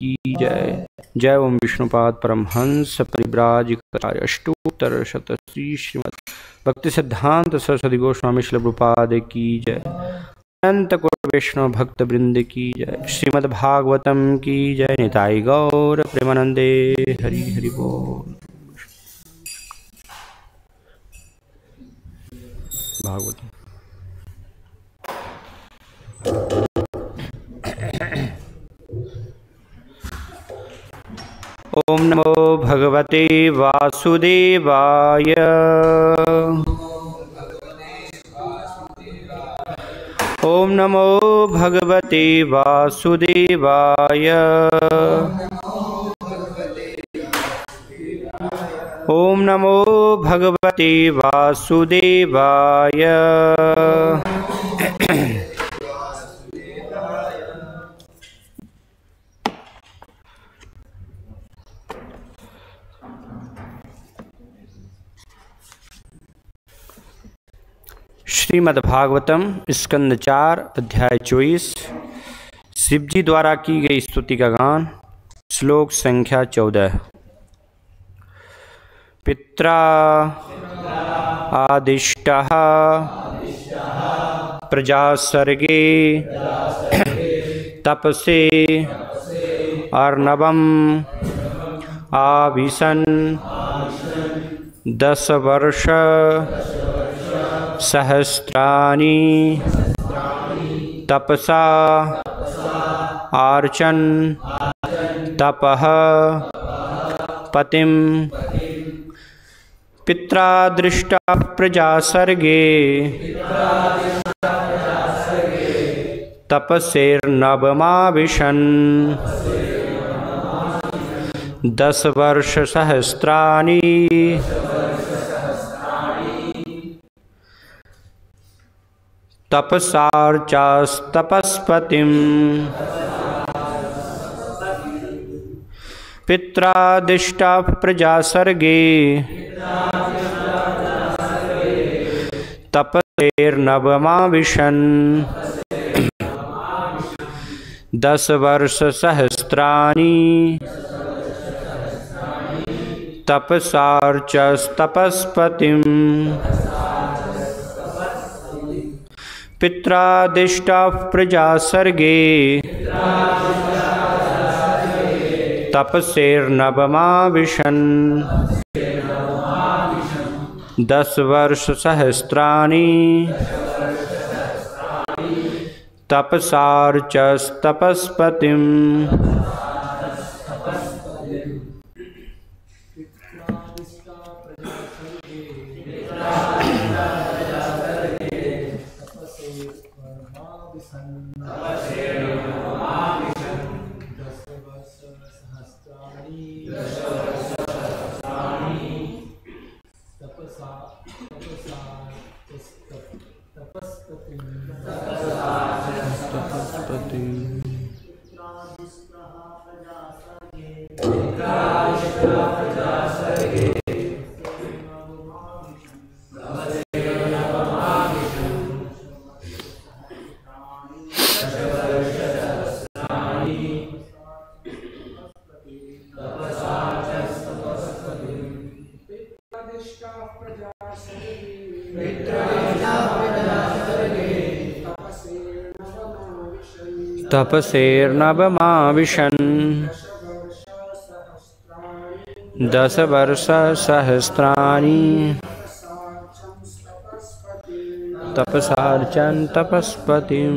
की जय। जय ओम विष्णुपाद परमहंस परिव्राजकाचार्य अष्टोत्तर शतश्री श्रीमद् भक्ति सिद्धांत सरस्वती गोस्वामी श्रील प्रभुपाद की जय। अनंत कोटि वैष्णव भक्त वृंद की जय। श्रीमद् भागवतम की जय। निताई गौर प्रेमानंदे हरि हरि बोल। भागवतम। ओम नमो भगवते वासुदेवाय। ओम नमो भगवते वासुदेवाय। ओम नमो भगवते वासुदेवाय। श्रीमद् भागवतम स्कंद 4 अध्याय 24 शिवजी द्वारा की गई स्तुति का गान। श्लोक संख्या 14। पित्रा आदिष्टः प्रजा सर्गे तपसे अर्णवम् आविशन् 10 वर्ष सहस्राणि तपसा आर्चन तपः पतिं पित्रा दृष्टा प्रजा सर्गे तपसेर्नवमाविशन् 10 वर्ष सहस्राणि तपसार्चास्तपस्पतिं पित्रादिष्टा प्रजा सर्गे तपसेर्नवमाविशन् 10 वर्ष सहस्राणि तपसार्चस्तपस्पतिं पित्रादिष्टा प्रजा सर्गे तपसेर्नवमाविशन् 10 वर्ष सहस्राणि तपसार्चस्तपस्पतिं तपसेर्नवमाविशन् 10 वर्ष सहस्राणि तपसार्चन तपस्पतिं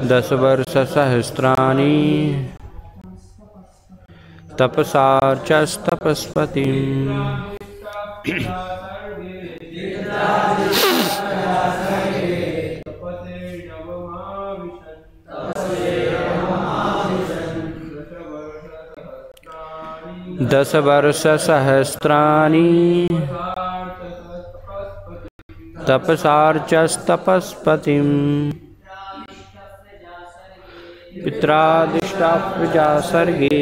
10 वर्ष सहस्राणि तपसार्चस्तपस्पतिं दस वर्ष सहस्राणि तपसार्चस्तपस्पतिं पित्रादिष्टा प्रजा सर्गे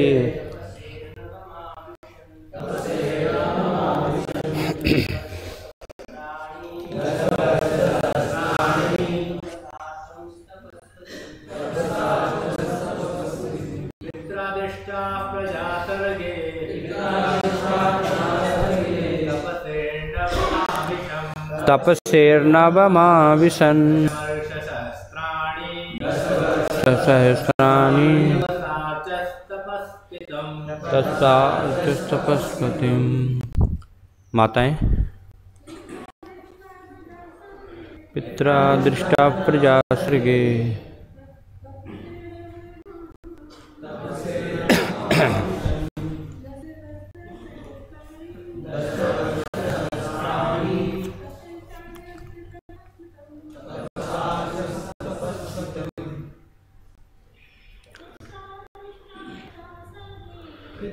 तपसेर्नवमाविशन् सहस्राणि तपस्पतिं। माताएं, पित्रा दृष्टा प्रजा सृगे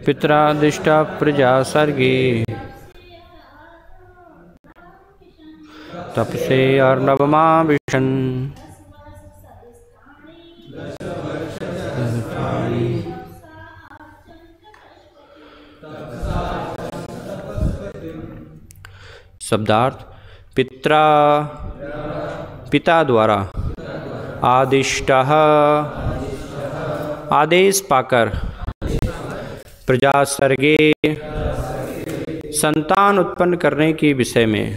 पित्रा दृष्टा प्रजा सर्गे तपसे अर्णवमाविशन् शब्दार्थ। पित्रा पिता द्वारा, आदिष्टः आदेश पाकर, प्रजा सर्गे संतान उत्पन्न करने के विषय में,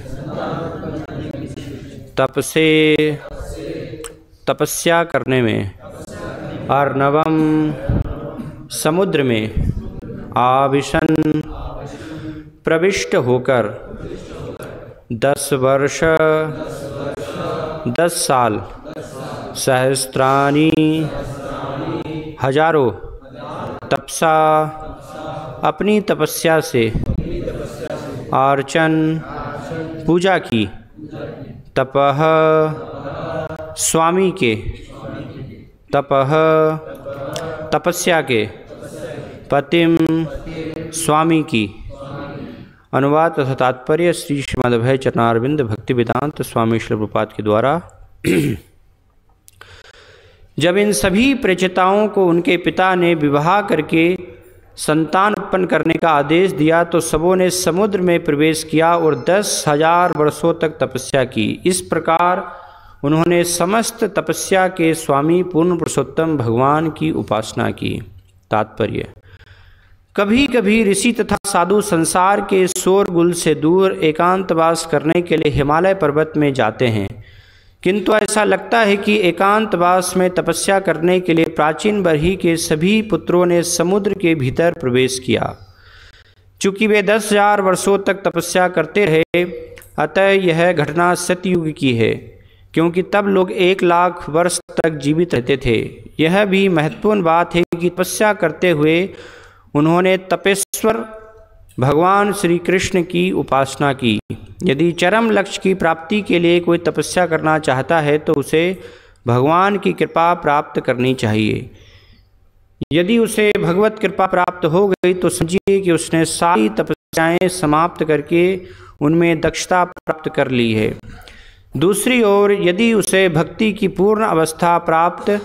तप से तपस्या करने में, अर्णवम समुद्र में, आविशन प्रविष्ट होकर, 10 वर्ष 10 साल, सहस्त्राणि हजारों, तपसा अपनी तपस्या से, अर्चन पूजा की, तपः स्वामी के, तपः तपस्या के, पतिम स्वामी की। अनुवाद तथा तात्पर्य श्री श्रीमद्भय चरणारविंद भक्ति वेदांत स्वामी श्री प्रभुपाद के द्वारा। जब इन सभी प्रचेताओं को उनके पिता ने विवाह करके संतान उत्पन्न करने का आदेश दिया तो सबों ने समुद्र में प्रवेश किया और 10,000 वर्षों तक तपस्या की। इस प्रकार उन्होंने समस्त तपस्या के स्वामी पूर्ण पुरुषोत्तम भगवान की उपासना की। तात्पर्य। कभी कभी ऋषि तथा साधु संसार के शोरगुल से दूर एकांतवास करने के लिए हिमालय पर्वत में जाते हैं, किंतु ऐसा लगता है कि एकांतवास में तपस्या करने के लिए प्राचीन बरही के सभी पुत्रों ने समुद्र के भीतर प्रवेश किया। चूँकि वे 10,000 वर्षों तक तपस्या करते रहे, अतः यह घटना सतयुग की है, क्योंकि तब लोग 1 लाख वर्ष तक जीवित रहते थे। यह भी महत्वपूर्ण बात है कि तपस्या करते हुए उन्होंने तपेश्वर भगवान श्री कृष्ण की उपासना की। यदि चरम लक्ष्य की प्राप्ति के लिए कोई तपस्या करना चाहता है तो उसे भगवान की कृपा प्राप्त करनी चाहिए। यदि उसे भगवत कृपा प्राप्त हो गई तो समझिए कि उसने सारी तपस्याएं समाप्त करके उनमें दक्षता प्राप्त कर ली है। दूसरी ओर यदि उसे भक्ति की पूर्ण अवस्था प्राप्त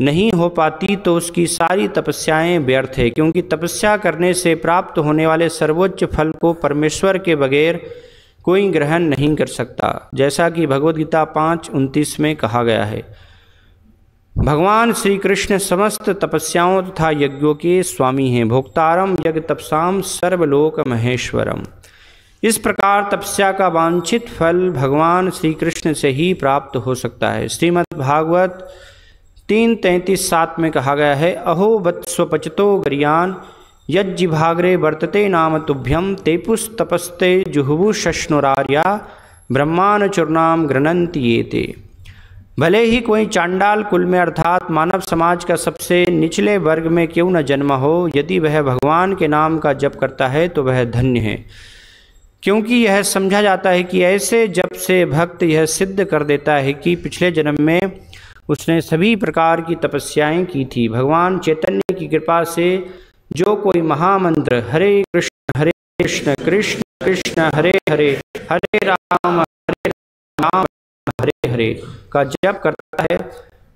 नहीं हो पाती तो उसकी सारी तपस्याएं व्यर्थ है, क्योंकि तपस्या करने से प्राप्त होने वाले सर्वोच्च फल को परमेश्वर के बगैर कोई ग्रहण नहीं कर सकता, जैसा कि भगवद गीता 5:29 में कहा गया है। भगवान श्री कृष्ण समस्त तपस्याओं तथा यज्ञों के स्वामी हैं। भोक्तारम यज्ञ तपसाम सर्वलोक महेश्वरम। इस प्रकार तपस्या का वांछित फल भगवान श्री कृष्ण से ही प्राप्त हो सकता है। श्रीमद् भागवत 3:33-7 में कहा गया है, अहो वत्स्वपचतो गरियान यज्जिभाग्रे वर्तते नाम तुभ्यम तेपुस्तपस्ते जुहुवुषश्नुरार्या ब्रह्मान चूर्णाम गृणन्ति येते। भले ही कोई चांडाल कुल में अर्थात मानव समाज का सबसे निचले वर्ग में क्यों न जन्म हो, यदि वह भगवान के नाम का जप करता है तो वह धन्य है, क्योंकि यह समझा जाता है कि ऐसे जप से भक्त यह सिद्ध कर देता है कि पिछले जन्म में उसने सभी प्रकार की तपस्याएं की थी। भगवान चैतन्य की कृपा से जो कोई महामंत्र हरे कृष्ण कृष्ण कृष्ण हरे हरे हरे राम हरे हरे का जप करता है,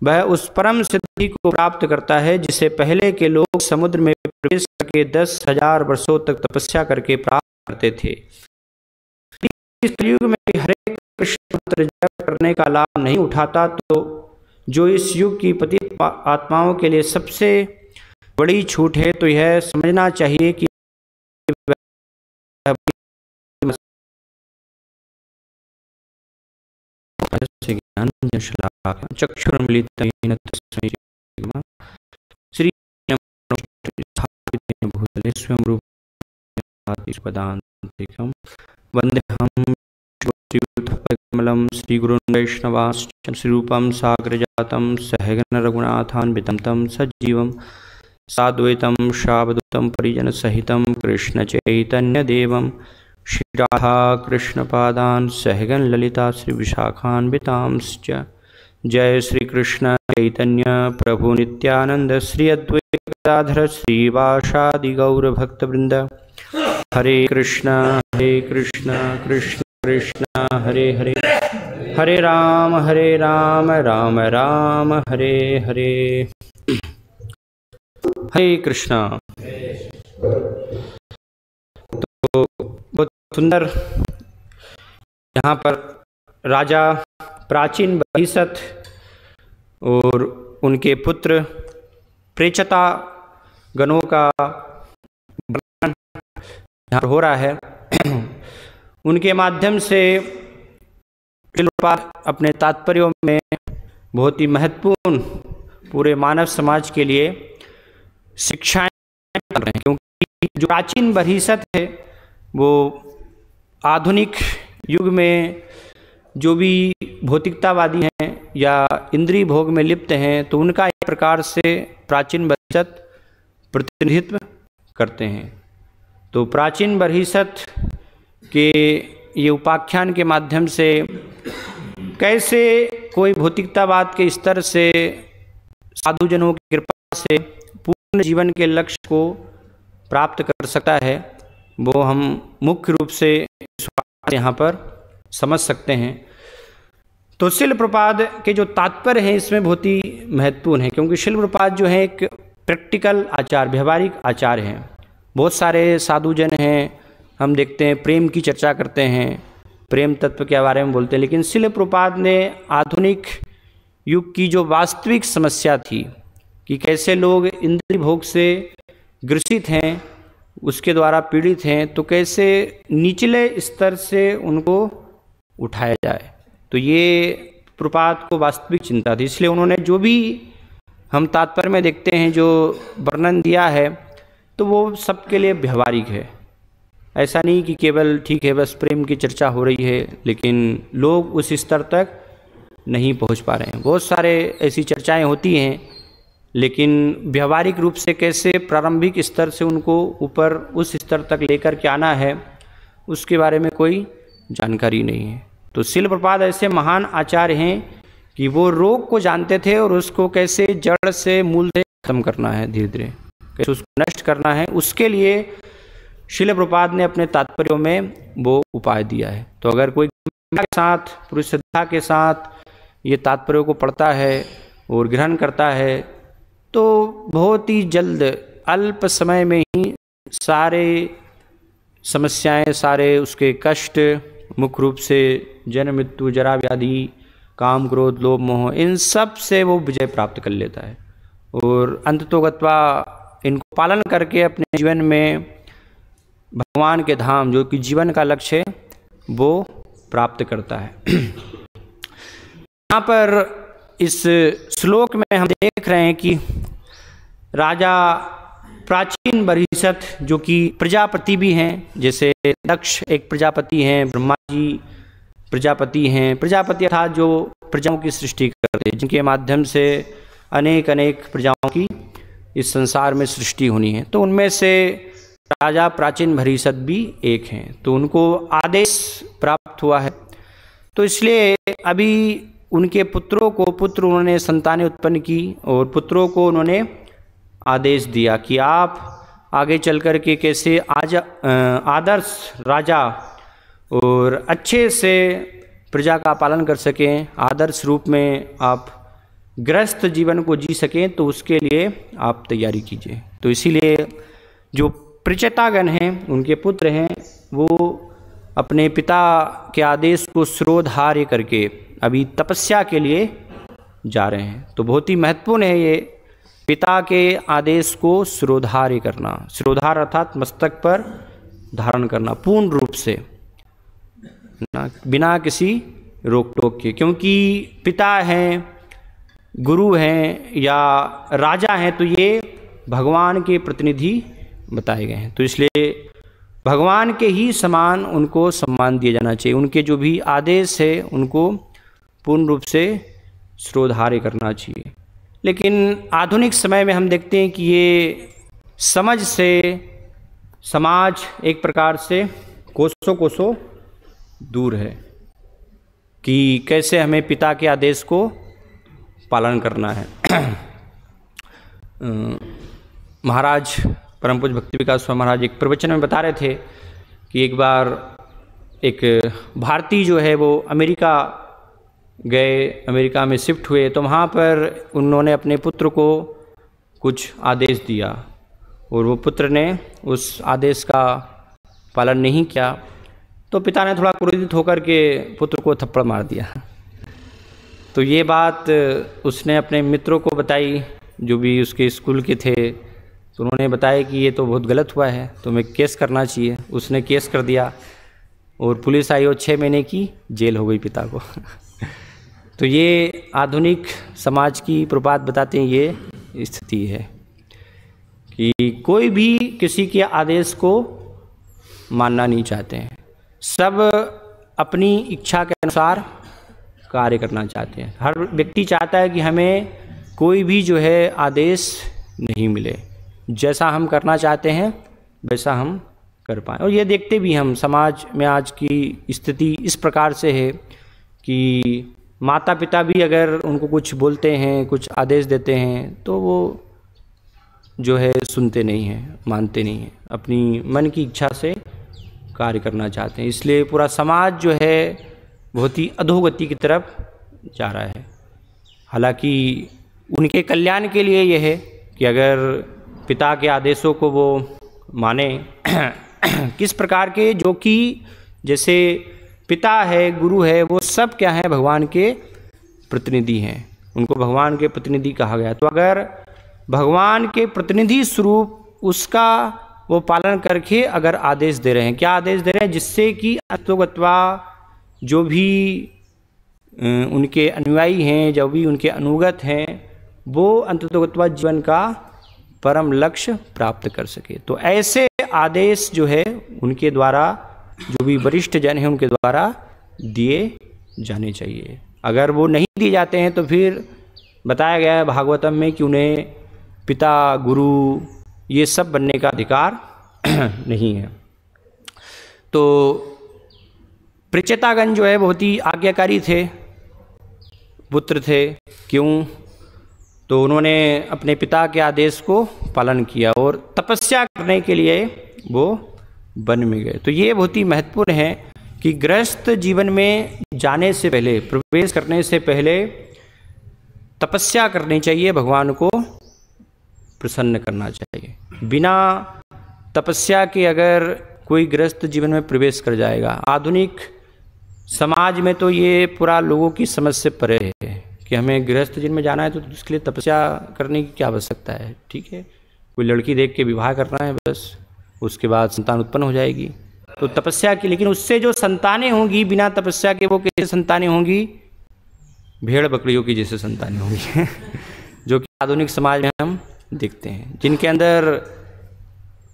वह उस परम सिद्धि को प्राप्त करता है जिसे पहले के लोग समुद्र में प्रवेश करके 10,000 वर्षों तक तपस्या करके प्राप्त करते थे। इस युग में हरे कृष्ण मंत्र जप करने का लाभ नहीं उठाता तो जो इस युग की पतित आत्माओं के लिए सबसे बड़ी छूट है, तो यह समझना चाहिए कि चक्षुरुन्मीलितं तस्मै श्री भूतले स्वयं रूपदान्तिकं वन्देऽहं श्रीयुतकमलं श्रीगुरुन् वैष्णवांश्च श्रीरूपं साग्रजातं सहगण रघुनाथान्वितं तं सजीवं साद्वैतं सावधूतं परिजनसहितं कृष्णचैतन्यदेवं श्रीराधा कृष्णपादान् सहगण ललिता श्रीविशाखान्वितांश्च। जय श्री कृष्ण चैतन्य प्रभु नित्यानंद श्री अद्वैत गदाधर श्रीवासादि गौर भक्तवृंद। हरे कृष्ण कृष्ण कृष्ण हरे हरे, हरे राम राम राम हरे हरे। हरे कृष्णा। तो बहुत सुंदर यहाँ पर राजा प्राचीन बहिषत और उनके पुत्र प्रेचता गणों का वर्णन यहाँ हो रहा है। उनके माध्यम से अपने तात्पर्यों में बहुत ही महत्वपूर्ण पूरे मानव समाज के लिए शिक्षाएं कर रहे हैं, क्योंकि जो प्राचीन बहिषत है वो आधुनिक युग में जो भी भौतिकतावादी हैं या इंद्रिय भोग में लिप्त हैं, तो उनका एक प्रकार से प्राचीन बहिषत प्रतिनिधित्व करते हैं। तो प्राचीन बहिषत के ये उपाख्यान के माध्यम से कैसे कोई भौतिकतावाद के स्तर से साधुजनों की कृपा से पूर्ण जीवन के लक्ष्य को प्राप्त कर सकता है, वो हम मुख्य रूप से यहाँ पर समझ सकते हैं। तो शिल प्रपाद के जो तात्पर्य हैं इसमें बहुत ही महत्वपूर्ण है, क्योंकि शिल प्रपाद जो है एक प्रैक्टिकल आचार, व्यवहारिक आचार हैं। बहुत सारे साधुजन हैं, हम देखते हैं प्रेम की चर्चा करते हैं, प्रेम तत्व के बारे में बोलते हैं, लेकिन शिल प्रपाद ने आधुनिक युग की जो वास्तविक समस्या थी कि कैसे लोग इंद्रिय भोग से ग्रसित हैं, उसके द्वारा पीड़ित हैं, तो कैसे निचले स्तर से उनको उठाया जाए, तो ये प्रपात को वास्तविक चिंता थी। इसलिए उन्होंने जो भी हम तात्पर्य में देखते हैं जो वर्णन दिया है, तो वो सबके लिए व्यवहारिक है। ऐसा नहीं कि केवल ठीक है बस प्रेम की चर्चा हो रही है, लेकिन लोग उस स्तर तक नहीं पहुंच पा रहे हैं। बहुत सारे ऐसी चर्चाएं होती हैं, लेकिन व्यवहारिक रूप से कैसे प्रारंभिक स्तर से उनको ऊपर उस स्तर तक लेकर के आना है, उसके बारे में कोई जानकारी नहीं है। तो शिल प्रपाद ऐसे महान आचार्य हैं कि वो रोग को जानते थे और उसको कैसे जड़ से मूल से खत्म करना है, धीरे धीरे कैसे उसको नष्ट करना है, उसके लिए शिल प्रपाद ने अपने तात्पर्यों में वो उपाय दिया है। तो अगर कोई के साथ पूरी श्रद्धा के साथ ये तात्पर्यों को पढ़ता है और ग्रहण करता है, तो बहुत ही जल्द अल्प समय में ही सारे समस्याएं, सारे उसके कष्ट, मुख्य रूप से जन्म मृत्यु जरा व्याधि काम क्रोध लोभ मोह, इन सब से वो विजय प्राप्त कर लेता है और अंततोगत्वा इनको पालन करके अपने जीवन में भगवान के धाम जो कि जीवन का लक्ष्य है वो प्राप्त करता है। यहाँ पर इस श्लोक में हम देख रहे हैं कि राजा प्राचीन बहिषत जो कि प्रजापति भी हैं, जैसे दक्ष एक प्रजापति हैं, ब्रह्मा जी प्रजापति हैं। प्रजापति अर्थात जो प्रजाओं की सृष्टि करते हैं, जिनके माध्यम से अनेक अनेक प्रजाओं की इस संसार में सृष्टि होनी है, तो उनमें से राजा प्राचीन बहिषत भी एक हैं। तो उनको आदेश प्राप्त हुआ है, तो इसलिए अभी उनके पुत्रों को उन्होंने संतानें उत्पन्न की और पुत्रों को उन्होंने आदेश दिया कि आप आगे चल कर के कैसे आदर्श राजा और अच्छे से प्रजा का पालन कर सकें, आदर्श रूप में आप गृहस्थ जीवन को जी सकें, तो उसके लिए आप तैयारी कीजिए। तो इसीलिए जो प्रचेतागण हैं, उनके पुत्र हैं, वो अपने पिता के आदेश को शिरोधार्य करके अभी तपस्या के लिए जा रहे हैं। तो बहुत ही महत्वपूर्ण है ये पिता के आदेश को शिरोधार्य करना, शिरोधार अर्थात मस्तक पर धारण करना पूर्ण रूप से ना, बिना किसी रोक टोक के, क्योंकि पिता हैं, गुरु हैं या राजा हैं तो ये भगवान के प्रतिनिधि बताए गए हैं। तो इसलिए भगवान के ही समान उनको सम्मान दिया जाना चाहिए। उनके जो भी आदेश है उनको पूर्ण रूप से शिरोधार्य करना चाहिए। लेकिन आधुनिक समय में हम देखते हैं कि ये समझ से समाज एक प्रकार से कोसों कोसों दूर है कि कैसे हमें पिता के आदेश को पालन करना है। महाराज परम पूज्य भक्ति विकास स्वामी महाराज एक प्रवचन में बता रहे थे कि एक बार एक भारतीय जो है वो अमेरिका गए, अमेरिका में शिफ्ट हुए, तो वहाँ पर उन्होंने अपने पुत्र को कुछ आदेश दिया और वो पुत्र ने उस आदेश का पालन नहीं किया, तो पिता ने थोड़ा क्रोधित होकर के पुत्र को थप्पड़ मार दिया। तो ये बात उसने अपने मित्रों को बताई जो भी उसके स्कूल के थे, तो उन्होंने बताया कि ये तो बहुत गलत हुआ है, तो मैं केस करना चाहिए। उसने केस कर दिया और पुलिस आई और 6 महीने की जेल हो गई पिता को। तो ये आधुनिक समाज की प्रबात बताते हैं ये स्थिति है कि कोई भी किसी के आदेश को मानना नहीं चाहते हैं, सब अपनी इच्छा के अनुसार कार्य करना चाहते हैं। हर व्यक्ति चाहता है कि हमें कोई भी जो है आदेश नहीं मिले, जैसा हम करना चाहते हैं वैसा हम कर पाएँ। और ये देखते भी हम समाज में आज की स्थिति इस प्रकार से है कि माता पिता भी अगर उनको कुछ बोलते हैं, कुछ आदेश देते हैं, तो वो जो है सुनते नहीं हैं, मानते नहीं हैं, अपनी मन की इच्छा से कार्य करना चाहते हैं। इसलिए पूरा समाज जो है बहुत ही अधोगति की तरफ जा रहा है। हालांकि उनके कल्याण के लिए यह है कि अगर पिता के आदेशों को वो माने किस प्रकार के, जो कि जैसे पिता है, गुरु है, वो सब क्या है, भगवान के प्रतिनिधि हैं, उनको भगवान के प्रतिनिधि कहा गया। तो अगर भगवान के प्रतिनिधि स्वरूप उसका वो पालन करके अगर आदेश दे रहे हैं, क्या आदेश दे रहे हैं, जिससे कि अत्वगत्वा जो भी उनके अनुयायी हैं, जो भी उनके अनुगत हैं, वो अंततोगत्वा जीवन का परम लक्ष्य प्राप्त कर सके। तो ऐसे आदेश जो है उनके द्वारा, जो भी वरिष्ठ जन हैं उनके द्वारा दिए जाने चाहिए। अगर वो नहीं दिए जाते हैं तो फिर बताया गया है भागवतम में कि उन्हें पिता, गुरु ये सब बनने का अधिकार नहीं है। तो प्रचेतागण जो है बहुत ही आज्ञाकारी थे, पुत्र थे। क्यों? तो उन्होंने अपने पिता के आदेश को पालन किया और तपस्या करने के लिए वो वन में गए। तो ये बहुत ही महत्वपूर्ण है कि गृहस्थ जीवन में जाने से पहले, प्रवेश करने से पहले तपस्या करनी चाहिए, भगवान को प्रसन्न करना चाहिए। बिना तपस्या के अगर कोई गृहस्थ जीवन में प्रवेश कर जाएगा, आधुनिक समाज में तो ये पूरा लोगों की समझ से परे है कि हमें गृहस्थ जीवन में जाना है तो उसके लिए तपस्या करने की क्या आवश्यकता है। ठीक है, कोई लड़की देख के विवाह करना है, बस उसके बाद संतान उत्पन्न हो जाएगी, तो तपस्या की। लेकिन उससे जो संतानें होंगी बिना तपस्या के, वो कैसे संतानें होंगी? भेड़ बकरियों की जैसे संतानें होंगी जो कि आधुनिक समाज में हम देखते हैं, जिनके अंदर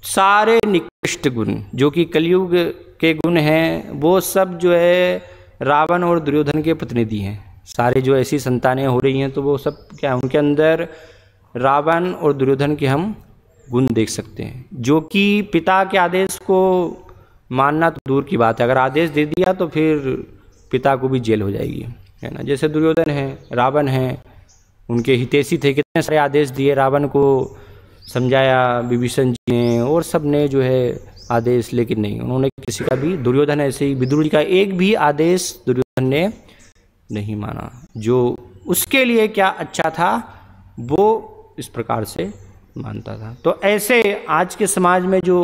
सारे निकृष्ट गुण जो कि कलयुग के गुण हैं, वो सब जो है रावण और दुर्योधन के प्रतिनिधि हैं। सारे जो ऐसी संतानें हो रही हैं तो वो सब क्या, उनके अंदर रावण और दुर्योधन के हम गुण देख सकते हैं, जो कि पिता के आदेश को मानना तो दूर की बात है, अगर आदेश दे दिया तो फिर पिता को भी जेल हो जाएगी, है ना। जैसे दुर्योधन है, रावण है, उनके हितैषी थे, कितने सारे आदेश दिए, रावण को समझाया विभीषण जी ने और सब ने जो है आदेश, लेकिन नहीं, उन्होंने किसी का भी, दुर्योधन ऐसे ही विदुर जी का एक भी आदेश दुर्योधन ने नहीं माना। जो उसके लिए क्या अच्छा था वो इस प्रकार से मानता था। तो ऐसे आज के समाज में जो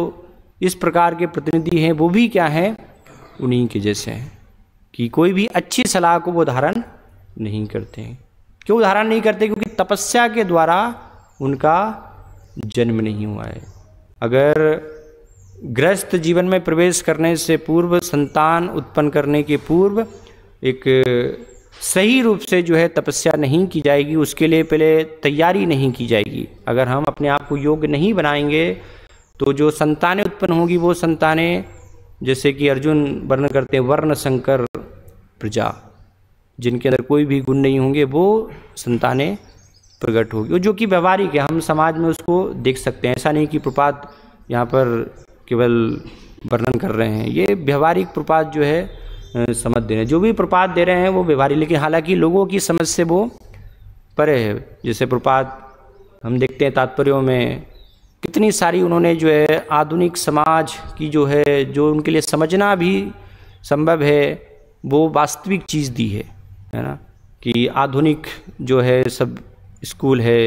इस प्रकार के प्रतिनिधि हैं वो भी क्या हैं, उन्हीं के जैसे हैं कि कोई भी अच्छी सलाह को वो धारण नहीं करते हैं। क्यों धारण नहीं करते? क्योंकि तपस्या के द्वारा उनका जन्म नहीं हुआ है। अगर गृहस्थ जीवन में प्रवेश करने से पूर्व, संतान उत्पन्न करने के पूर्व एक सही रूप से जो है तपस्या नहीं की जाएगी, उसके लिए पहले तैयारी नहीं की जाएगी, अगर हम अपने आप को योग्य नहीं बनाएंगे तो जो संतानें उत्पन्न होगी वो संतानें, जैसे कि अर्जुन वर्णन करते हैं, वर्ण संकर प्रजा, जिनके अंदर कोई भी गुण नहीं होंगे वो संतानें प्रकट होगी, जो कि व्यवहारिक है, हम समाज में उसको देख सकते हैं। ऐसा नहीं कि प्रपात यहाँ पर केवल वर्णन कर रहे हैं, ये व्यवहारिक प्रपात जो है समझ दे रहे हैं, जो भी प्रपात दे रहे हैं वो व्यवहारिक, लेकिन हालांकि लोगों की समझ से वो परे है। जैसे प्रपात हम देखते हैं तात्पर्यों में कितनी सारी उन्होंने जो है आधुनिक समाज की जो है, जो उनके लिए समझना भी संभव है, वो वास्तविक चीज़ दी है ना, कि आधुनिक जो है सब स्कूल है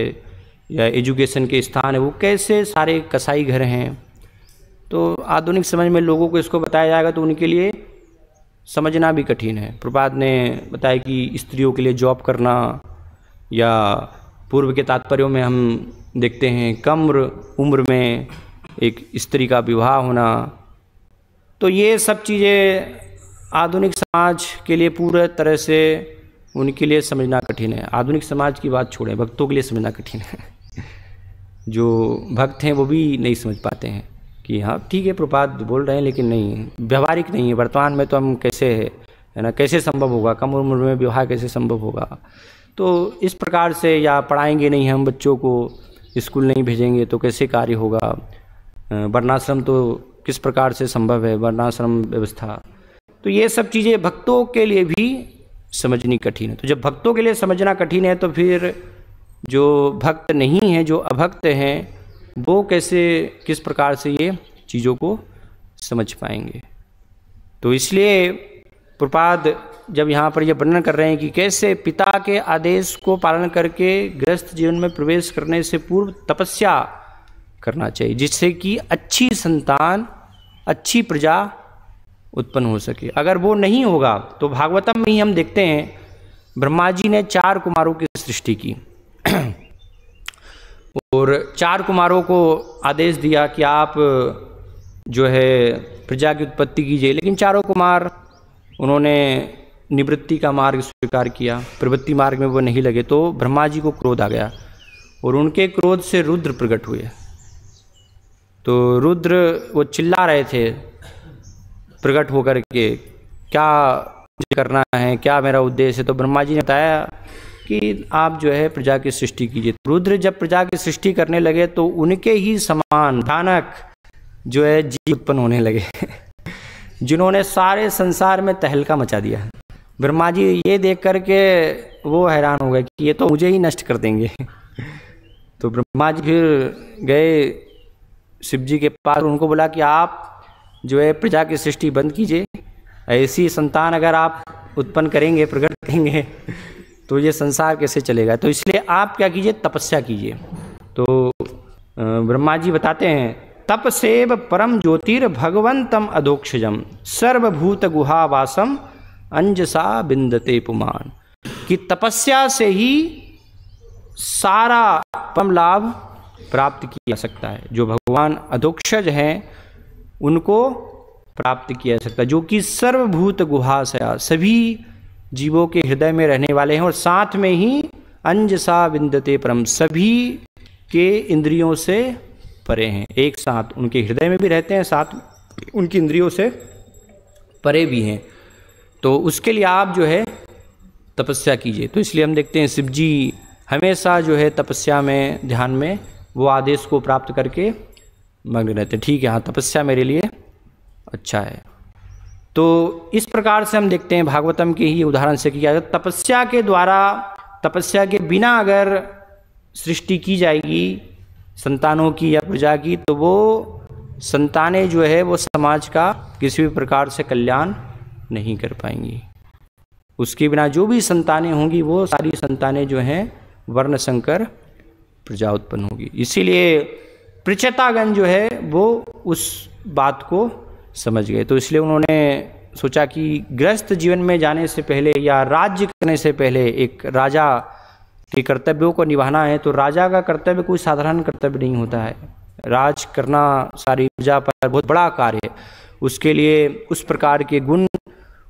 या एजुकेशन के स्थान है, वो कैसे सारे कसाई घर हैं। तो आधुनिक समझ में लोगों को इसको बताया जाएगा तो उनके लिए समझना भी कठिन है। प्रपात ने बताया कि स्त्रियों के लिए जॉब करना, या पूर्व के तात्पर्यों में हम देखते हैं कम उम्र में एक स्त्री का विवाह होना। तो ये सब चीज़ें आधुनिक समाज के लिए पूरे तरह से उनके लिए समझना कठिन है। आधुनिक समाज की बात छोड़ें, भक्तों के लिए समझना कठिन है। जो भक्त हैं वो भी नहीं समझ पाते हैं कि हाँ ठीक है प्रपात बोल रहे हैं, लेकिन नहीं, व्यवहारिक नहीं है। वर्तमान में तो हम कैसे है ना, कैसे संभव होगा, कम उम्र में विवाह कैसे संभव होगा। तो इस प्रकार से, या पढ़ाएंगे नहीं हम बच्चों को, स्कूल नहीं भेजेंगे तो कैसे कार्य होगा, वर्णाश्रम तो किस प्रकार से संभव है, वर्णाश्रम व्यवस्था। तो ये सब चीज़ें भक्तों के लिए भी समझनी कठिन है। तो जब भक्तों के लिए समझना कठिन है तो फिर जो भक्त नहीं है, जो अभक्त हैं, वो कैसे, किस प्रकार से ये चीज़ों को समझ पाएंगे। तो इसलिए प्रपात जब यहाँ पर ये वर्णन कर रहे हैं कि कैसे पिता के आदेश को पालन करके गृहस्थ जीवन में प्रवेश करने से पूर्व तपस्या करना चाहिए, जिससे कि अच्छी संतान, अच्छी प्रजा उत्पन्न हो सके। अगर वो नहीं होगा तो भागवतम में ही हम देखते हैं ब्रह्मा जी ने 4 कुमारों की सृष्टि की और 4 कुमारों को आदेश दिया कि आप जो है प्रजा की उत्पत्ति कीजिए, लेकिन चारों कुमार उन्होंने निवृत्ति का मार्ग स्वीकार किया, प्रवृत्ति मार्ग में वो नहीं लगे। तो ब्रह्मा जी को क्रोध आ गया और उनके क्रोध से रुद्र प्रकट हुए। तो रुद्र वो चिल्ला रहे थे प्रकट होकर के, क्या करना है, क्या मेरा उद्देश्य है। तो ब्रह्मा जी ने बताया कि आप जो है प्रजा की सृष्टि कीजिए। रुद्र जब प्रजा की सृष्टि करने लगे तो उनके ही समान भयानक जो है जीव उत्पन्न होने लगे जिन्होंने सारे संसार में तहलका मचा दिया। ब्रह्मा जी ये देख करके वो हैरान हो गए कि ये तो मुझे ही नष्ट कर देंगे। तो ब्रह्मा जी फिर गए शिव जी के पास, उनको बोला कि आप जो है प्रजा की सृष्टि बंद कीजिए, ऐसी संतान अगर आप उत्पन्न करेंगे, प्रकट करेंगे तो ये संसार कैसे चलेगा। तो इसलिए आप क्या कीजिए, तपस्या कीजिए। तो ब्रह्मा जी बताते हैं, तप सेव परम ज्योतिर भगवंतम अधोक्षजम सर्वभूत गुहावासम अंजसा बिंदते पुमान, कि तपस्या से ही सारा परम लाभ प्राप्त किया जा सकता है। जो भगवान अधोक्षज हैं उनको प्राप्त किया जा सकता है, जो कि सर्वभूत गुहाशया, सभी जीवों के हृदय में रहने वाले हैं, और साथ में ही अंजसा बिंदते परम, सभी के इंद्रियों से परे हैं। एक साथ उनके हृदय में भी रहते हैं, साथ उनकी इंद्रियों से परे भी हैं। तो उसके लिए आप जो है तपस्या कीजिए। तो इसलिए हम देखते हैं शिव जी हमेशा जो है तपस्या में, ध्यान में वो आदेश को प्राप्त करके मग्न रहते। ठीक है, हाँ तपस्या मेरे लिए अच्छा है। तो इस प्रकार से हम देखते हैं भागवतम के ही उदाहरण से किया जाए, तपस्या के द्वारा, तपस्या के बिना अगर सृष्टि की जाएगी संतानों की या प्रजा की, तो वो संतानें जो है वो समाज का किसी भी प्रकार से कल्याण नहीं कर पाएंगी। उसके बिना जो भी संतानें होंगी वो सारी संतानें जो हैं वर्ण संकर प्रजा उत्पन्न होगी। इसीलिए पृचतागण जो है वो उस बात को समझ गए। तो इसलिए उन्होंने सोचा कि गृहस्थ जीवन में जाने से पहले या राज्य करने से पहले, एक राजा के कर्तव्यों को निभाना है तो राजा का कर्तव्य कोई साधारण कर्तव्य नहीं होता है। राज करना सारी प्रजा पर बहुत बड़ा कार्य है। उसके लिए उस प्रकार के गुण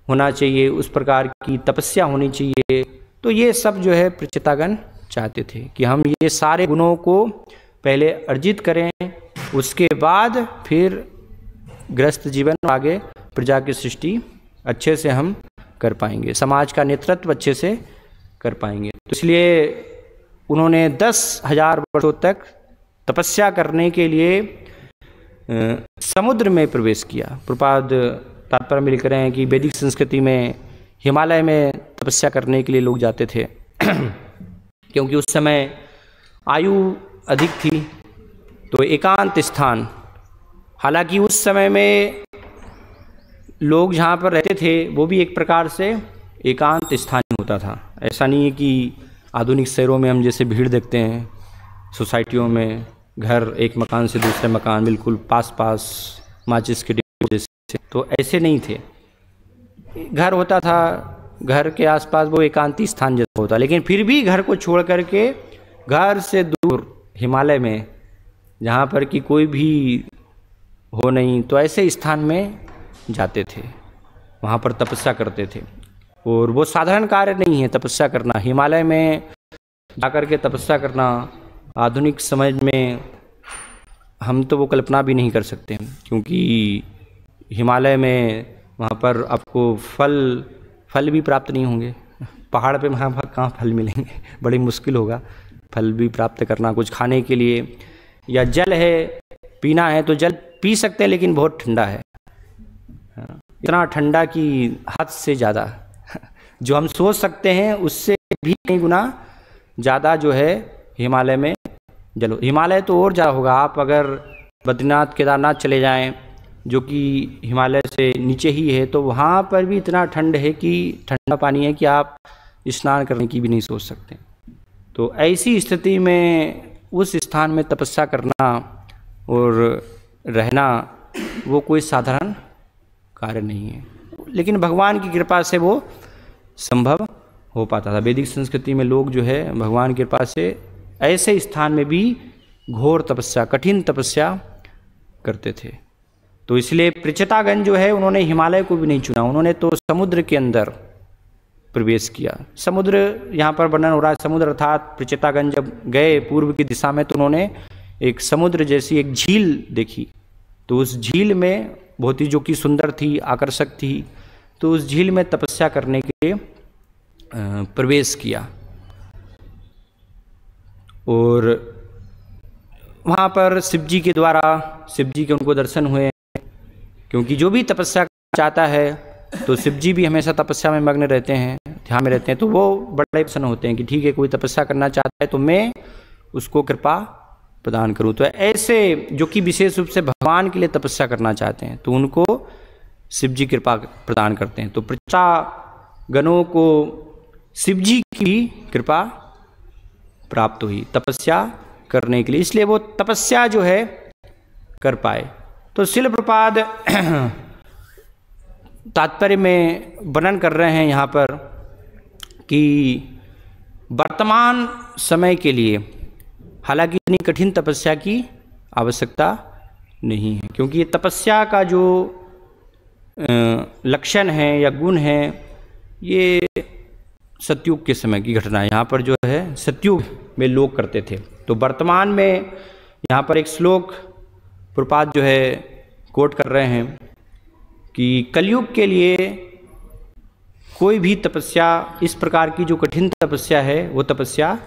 होना चाहिए, उस प्रकार की तपस्या होनी चाहिए। तो ये सब जो है प्रचेतागण चाहते थे कि हम ये सारे गुणों को पहले अर्जित करें, उसके बाद फिर गृहस्थ जीवन आगे प्रजा की सृष्टि अच्छे से हम कर पाएंगे, समाज का नेतृत्व अच्छे से कर पाएंगे। तो इसलिए उन्होंने 10,000 वर्षों तक तपस्या करने के लिए समुद्र में प्रवेश किया। प्रभुपाद तात्पर्य में लिख रहे हैं कि वैदिक संस्कृति में हिमालय में तपस्या करने के लिए लोग जाते थे क्योंकि उस समय आयु अधिक थी, तो एकांत स्थान। हालांकि उस समय में लोग जहाँ पर रहते थे वो भी एक प्रकार से एकांत स्थान होता था। ऐसा नहीं है कि आधुनिक शहरों में हम जैसे भीड़ देखते हैं, सोसाइटियों में घर एक मकान से दूसरे मकान बिल्कुल पास पास माचिस के डिब्बे जैसे, तो ऐसे नहीं थे। घर होता था, घर के आसपास वो एकांती स्थान जैसा होता, लेकिन फिर भी घर को छोड़ करके घर से दूर हिमालय में जहाँ पर कि कोई भी हो नहीं, तो ऐसे स्थान में जाते थे, वहाँ पर तपस्या करते थे। और वो साधारण कार्य नहीं है तपस्या करना। हिमालय में जाकर के तपस्या करना आधुनिक समझ में हम तो वो कल्पना भी नहीं कर सकते, क्योंकि हिमालय में वहाँ पर आपको फल भी प्राप्त नहीं होंगे। पहाड़ पे वहाँ पर कहाँ फल मिलेंगे, बड़ी मुश्किल होगा फल भी प्राप्त करना। कुछ खाने के लिए या जल है पीना है तो जल पी सकते हैं, लेकिन बहुत ठंडा है, इतना ठंडा कि हद से ज़्यादा जो हम सोच सकते हैं उससे भी कई गुना ज़्यादा जो है हिमालय में जल। हिमालय तो और ज़्यादा होगा। आप अगर बद्रीनाथ केदारनाथ चले जाएं जो कि हिमालय से नीचे ही है, तो वहाँ पर भी इतना ठंड है कि ठंडा पानी है कि आप स्नान करने की भी नहीं सोच सकते। तो ऐसी स्थिति में उस स्थान में तपस्या करना और रहना वो कोई साधारण कार्य नहीं है, लेकिन भगवान की कृपा से वो संभव हो पाता था। वैदिक संस्कृति में लोग जो है भगवान की कृपा से ऐसे स्थान में भी घोर तपस्या, कठिन तपस्या करते थे। तो इसलिए प्रचेतागण जो है उन्होंने हिमालय को भी नहीं चुना, उन्होंने तो समुद्र के अंदर प्रवेश किया। समुद्र यहाँ पर वर्णन हो रहा है, समुद्र अर्थात प्रचेतागण जब गए पूर्व की दिशा में तो उन्होंने एक समुद्र जैसी एक झील देखी। तो उस झील में बहुत ही जो कि सुंदर थी, आकर्षक थी, तो उस झील में तपस्या करने के लिए प्रवेश किया। और वहाँ पर शिव जी के द्वारा, शिव जी के उनको दर्शन हुए, क्योंकि जो भी तपस्या चाहता है तो शिव जी भी हमेशा तपस्या में मग्न रहते हैं, ध्यान में रहते हैं। तो वो बड़े प्रसन्न होते हैं कि ठीक है, कोई तपस्या करना चाहता है तो मैं उसको कृपा प्रदान करूँ। तो ऐसे जो कि विशेष रूप से भगवान के लिए तपस्या करना चाहते हैं तो उनको शिव जी कृपा प्रदान करते हैं। तो प्रचेतागणों को शिव जी की कृपा प्राप्त हुई तपस्या करने के लिए, इसलिए वो तपस्या जो है कर पाए। तो श्रील प्रभुपाद तात्पर्य में वर्णन कर रहे हैं यहाँ पर कि वर्तमान समय के लिए हालांकि इतनी कठिन तपस्या की आवश्यकता नहीं है, क्योंकि ये तपस्या का जो लक्षण है या गुण है ये सतयुग के समय की घटना है। यहाँ पर जो है सतयुग में लोग करते थे। तो वर्तमान में यहाँ पर एक श्लोक प्रभुपाद जो है कोट कर रहे हैं कि कलयुग के लिए कोई भी तपस्या, इस प्रकार की जो कठिन तपस्या है वो तपस्या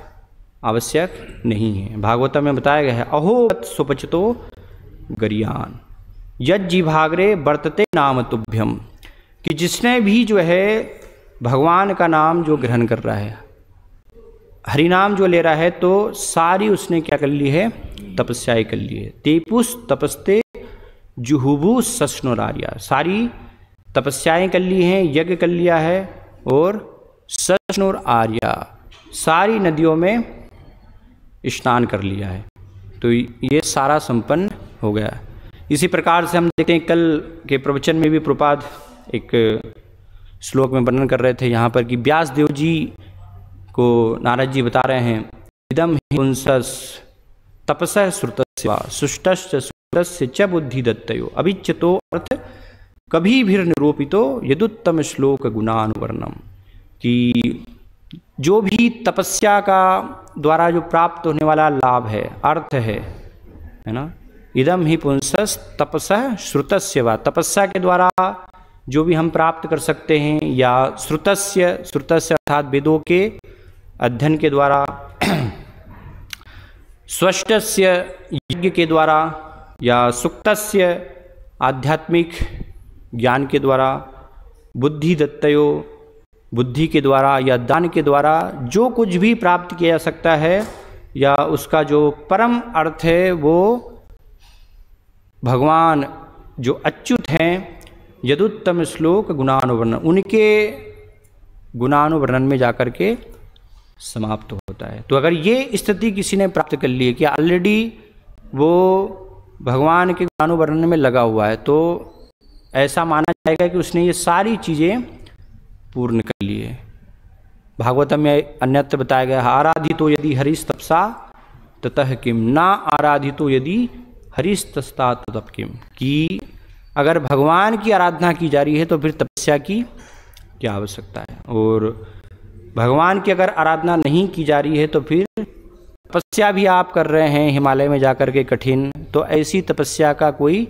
आवश्यक नहीं है। भागवतम में बताया गया है, अहो सुपचितो गरियान यज्जिभाग्रे वर्तते नाम तुभ्यम, कि जिसने भी जो है भगवान का नाम जो ग्रहण कर रहा है, हरि नाम जो ले रहा है, तो सारी उसने क्या कर ली है, तपस्याएं कर ली है। तेपुस तपस्ते जुहुबु सस्नुरार्या, सारी तपस्याएं कर ली हैं, यज्ञ कर लिया है, और सस्नुर आर्या, सारी नदियों में स्नान कर लिया है। तो ये सारा संपन्न हो गया। इसी प्रकार से हम देखते हैं कल के प्रवचन में भी प्रभुपाद एक श्लोक में वर्णन कर रहे थे यहाँ पर कि व्यास देव जी को नारद जी बता रहे हैं, इदम हि पुंसस तपसः श्रुतस्य वा सुष्टस्य श्रुतस्य च बुद्धि दत्तयो अभिच्यतो अर्थ कभी भी निरूपितो यदुत्तम श्लोक गुणानुवर्णम, कि जो भी तपस्या का द्वारा जो प्राप्त होने वाला लाभ है, अर्थ है ना, इदम ही पुंसस तपसः श्रुतस्य वा, तपस्या के द्वारा जो भी हम प्राप्त कर सकते हैं, या श्रुतस्य, श्रुतस्य अर्थात वेदों के अध्ययन के द्वारा, स्वष्टस्य यज्ञ के द्वारा, या सुक्तस्य आध्यात्मिक ज्ञान के द्वारा, बुद्धि दत्तयो बुद्धि के द्वारा, या दान के द्वारा जो कुछ भी प्राप्त किया जा सकता है, या उसका जो परम अर्थ है वो भगवान जो अच्युत हैं, यदुत्तम श्लोक गुणानुवर्णन, उनके गुणानुवर्णन में जाकर के समाप्त होता है। तो अगर ये स्थिति किसी ने प्राप्त कर ली है कि ऑलरेडी वो भगवान के गुणानुवर्णन में लगा हुआ है, तो ऐसा माना जाएगा कि उसने ये सारी चीज़ें पूर्ण कर ली है। भागवतम में अन्यत्र बताया गया, आराधितो यदि हरिस्तपसा ततः किम, ना आराधितो यदि हरिस्तस्ता ततः किम, कि अगर भगवान की आराधना की जा रही है तो फिर तपस्या की क्या आवश्यकता है, और भगवान की अगर आराधना नहीं की जा रही है तो फिर तपस्या भी आप कर रहे हैं हिमालय में जाकर के कठिन, तो ऐसी तपस्या का कोई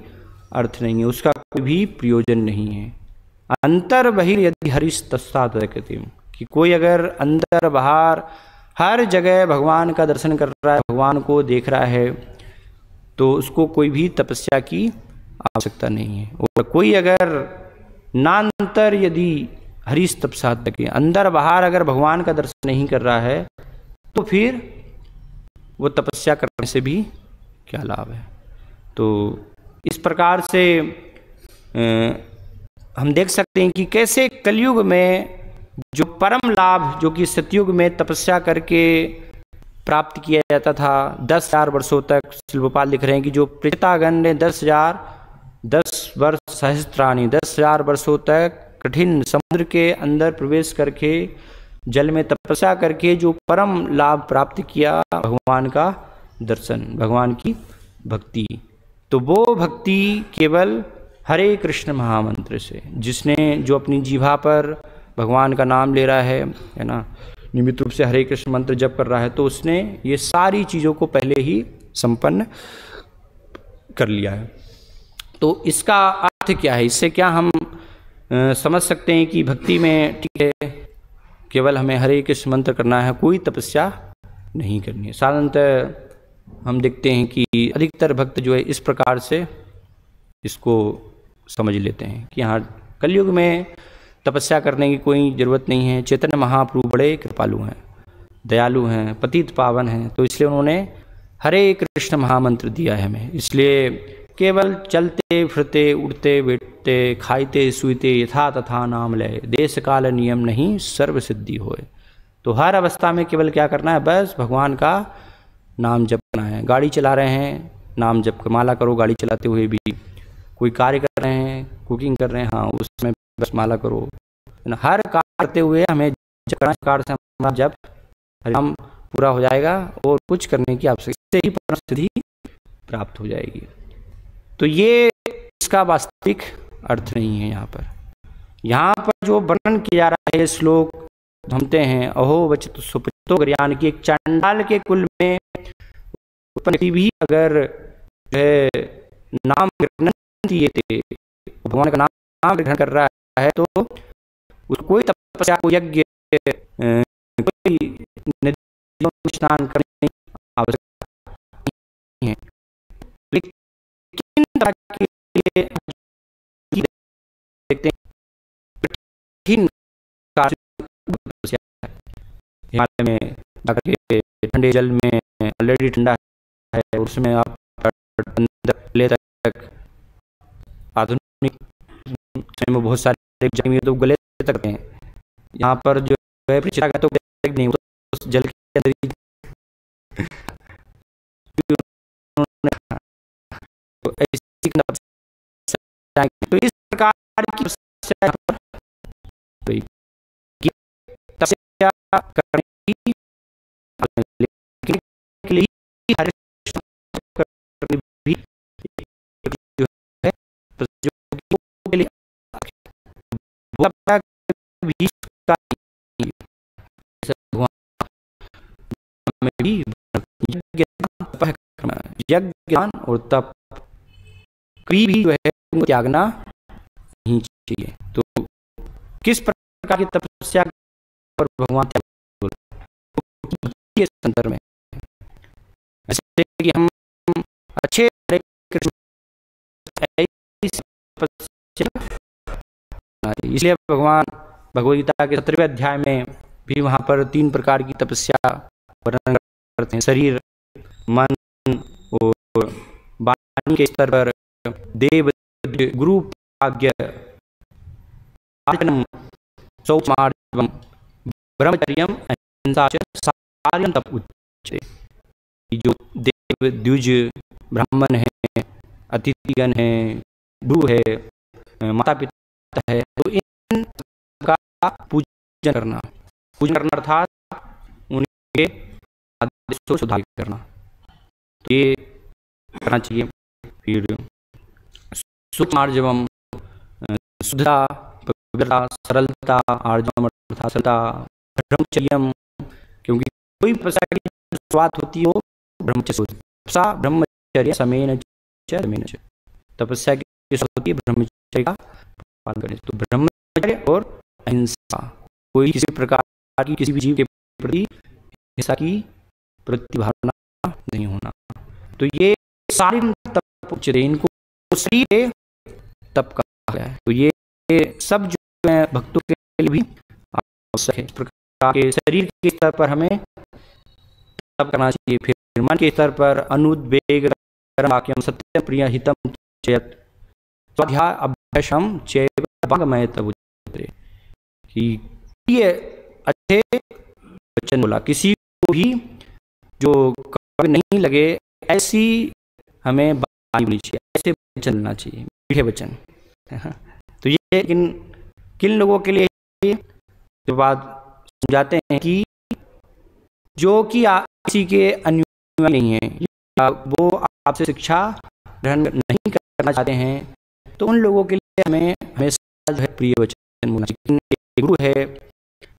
अर्थ नहीं है, उसका कोई भी प्रयोजन नहीं है। अंतर बहिर यदि हरिस्तस्ता ततः किम, कि कोई अगर अंदर बाहर हर जगह भगवान का दर्शन कर रहा है, भगवान को देख रहा है, तो उसको कोई भी तपस्या की आवश्यकता नहीं है। और कोई अगर नान्तर यदि हरिस्तपसा तक, अंदर बाहर अगर भगवान का दर्शन नहीं कर रहा है, तो फिर वो तपस्या करने से भी क्या लाभ है। तो इस प्रकार से हम देख सकते हैं कि कैसे कलयुग में जो परम लाभ, जो कि सतयुग में तपस्या करके प्राप्त किया जाता था 10,000 वर्षों तक, शिल्पपाल लिख रहे हैं कि जो प्रेतागण ने 10 वर्ष सहस्त्राणी 10,000 वर्षों तक कठिन समुद्र के अंदर प्रवेश करके जल में तपस्या करके जो परम लाभ प्राप्त किया, भगवान का दर्शन, भगवान की भक्ति, तो वो भक्ति केवल हरे कृष्ण महामंत्र से, जिसने जो अपनी जीभा पर भगवान का नाम ले रहा है ना, नियमित रूप से हरे कृष्ण मंत्र जप कर रहा है, तो उसने ये सारी चीज़ों को पहले ही संपन्न कर लिया है। तो इसका अर्थ क्या है, इससे क्या हम समझ सकते हैं कि भक्ति में ठीक है केवल हमें हरे कृष्ण मंत्र करना है, कोई तपस्या नहीं करनी है। साधारणतः हम देखते हैं कि अधिकतर भक्त जो है इस प्रकार से इसको समझ लेते हैं कि हाँ कलयुग में तपस्या करने की कोई ज़रूरत नहीं है, चैतन्य महाप्रभु बड़े कृपालु हैं, दयालु हैं, पतित पावन हैं, तो इसलिए उन्होंने हरे कृष्ण महामंत्र दिया है हमें। इसलिए केवल चलते फिरते उठते बैठते खाइते सुईते यथा तथा नाम लय, देश काल नियम नहीं सर्व सिद्धि होए। तो हर अवस्था में केवल क्या करना है, बस भगवान का नाम जपना है। गाड़ी चला रहे हैं, नाम जप माला करो, गाड़ी चलाते हुए भी कोई कार्य कर रहे हैं, कुकिंग कर रहे हैं, हाँ उसमें बस माला करो। हर कार्य करते हुए हमें कार से हमारा जप हम पूरा हो जाएगा और कुछ करने की आवश्यकता, ही परम सिद्धि प्राप्त हो जाएगी। तो ये इसका वास्तविक अर्थ नहीं है। यहाँ पर जो वर्णन किया जा रहा है श्लोक हमते हैं, अहो वचित सुपचितो ज्ञान की, एक चांडाल के कुल में उत्पन्न भी अगर जो है नाम ग्रहण दिए थे, भगवान का नाम ग्रहण कर रहा है, तो उसको कोई तपस्या कोई यज्ञ कोई नदियों में स्नान करने की आवश्यकता नहीं है। लेकिन तरह के लिए देखते हैं कठिन हिमालय में जाकर के ठंडे जल में ऑलरेडी ठंडा है, उसमें आप ले तक आधुनिक समय में बहुत सारे जमीन तो गले तक हैं, यहाँ पर जो है तो नहीं, तो जल के अंदर ही तो इस प्रकार की तपस्या करने के लिए हर भी जो है के लिए वो भी यज्ञ ज्ञान और तप कभी भी जो है उनको त्यागना नहीं चाहिए। तो किस प्रकार की तपस्या पर भगवान के संदर्भ में ऐसे कि हम अच्छे इसलिए भगवान भगवद गीता के 17वें अध्याय में भी वहाँ पर 3 प्रकार की तपस्या वर्णन करते हैं। शरीर, मन और वाणी के स्तर पर देव, गुरु, भाग्य, सौमार्जवम, ब्रह्मचर्यम, अहिंसा च सार्यं तप उच्यते। जो देव, द्विज, ब्राह्मण है, अतिथिगण है, गुरु है, माता पिता है, तो इन का पूजन करना अर्थात उनके आदेशों सुधार करना, तो ये करना चाहिए। फिर सूक्ष्मार्जवम, शुद्धता, पवित्रता, सरलता, आर्जवम अर्थात सरलता, ब्रह्मचर्यम, क्योंकि कोई तपस्या की शुरुआत होती है वो ब्रह्मचर्य समेन च, तपस्या की शुरुआत होती है ब्रह्मचर्य का पालन करने। तो ब्रह्मचर्य और अहिंसा, कोई किसी प्रकार की किसी भी जीव के प्रति हिंसा की प्रवृत्ति भावना नहीं होना। तो ये सारे तप उच्चते, इनको शरीर तप कहा गया है। तो ये सब जो है भक्तों के लिए भी आवश्यक है। इस प्रकार के शरीर के स्तर पर हमें तप करना चाहिए। फिर मन के स्तर पर अनुद्वेग वाक्यम सत्यम प्रिय हितम चेत स्वाध्याय अभ्यासम चैव वाङ्मय तप उच्यते, कि ये अच्छे वचन बोला, किसी को भी जो कभी नहीं लगे ऐसी हमें बात बोलनी चाहिए, ऐसे वचन बोलना चाहिए, मीठे वचन। तो ये किन लोगों के लिए ये बात समझाते हैं कि जो कि किसी के अनुयायी नहीं है, वो आपसे शिक्षा ग्रहण नहीं करना चाहते हैं, तो उन लोगों के लिए हमें हमेशा जो है प्रिय वचन बोलना चाहिए। एक गुरु है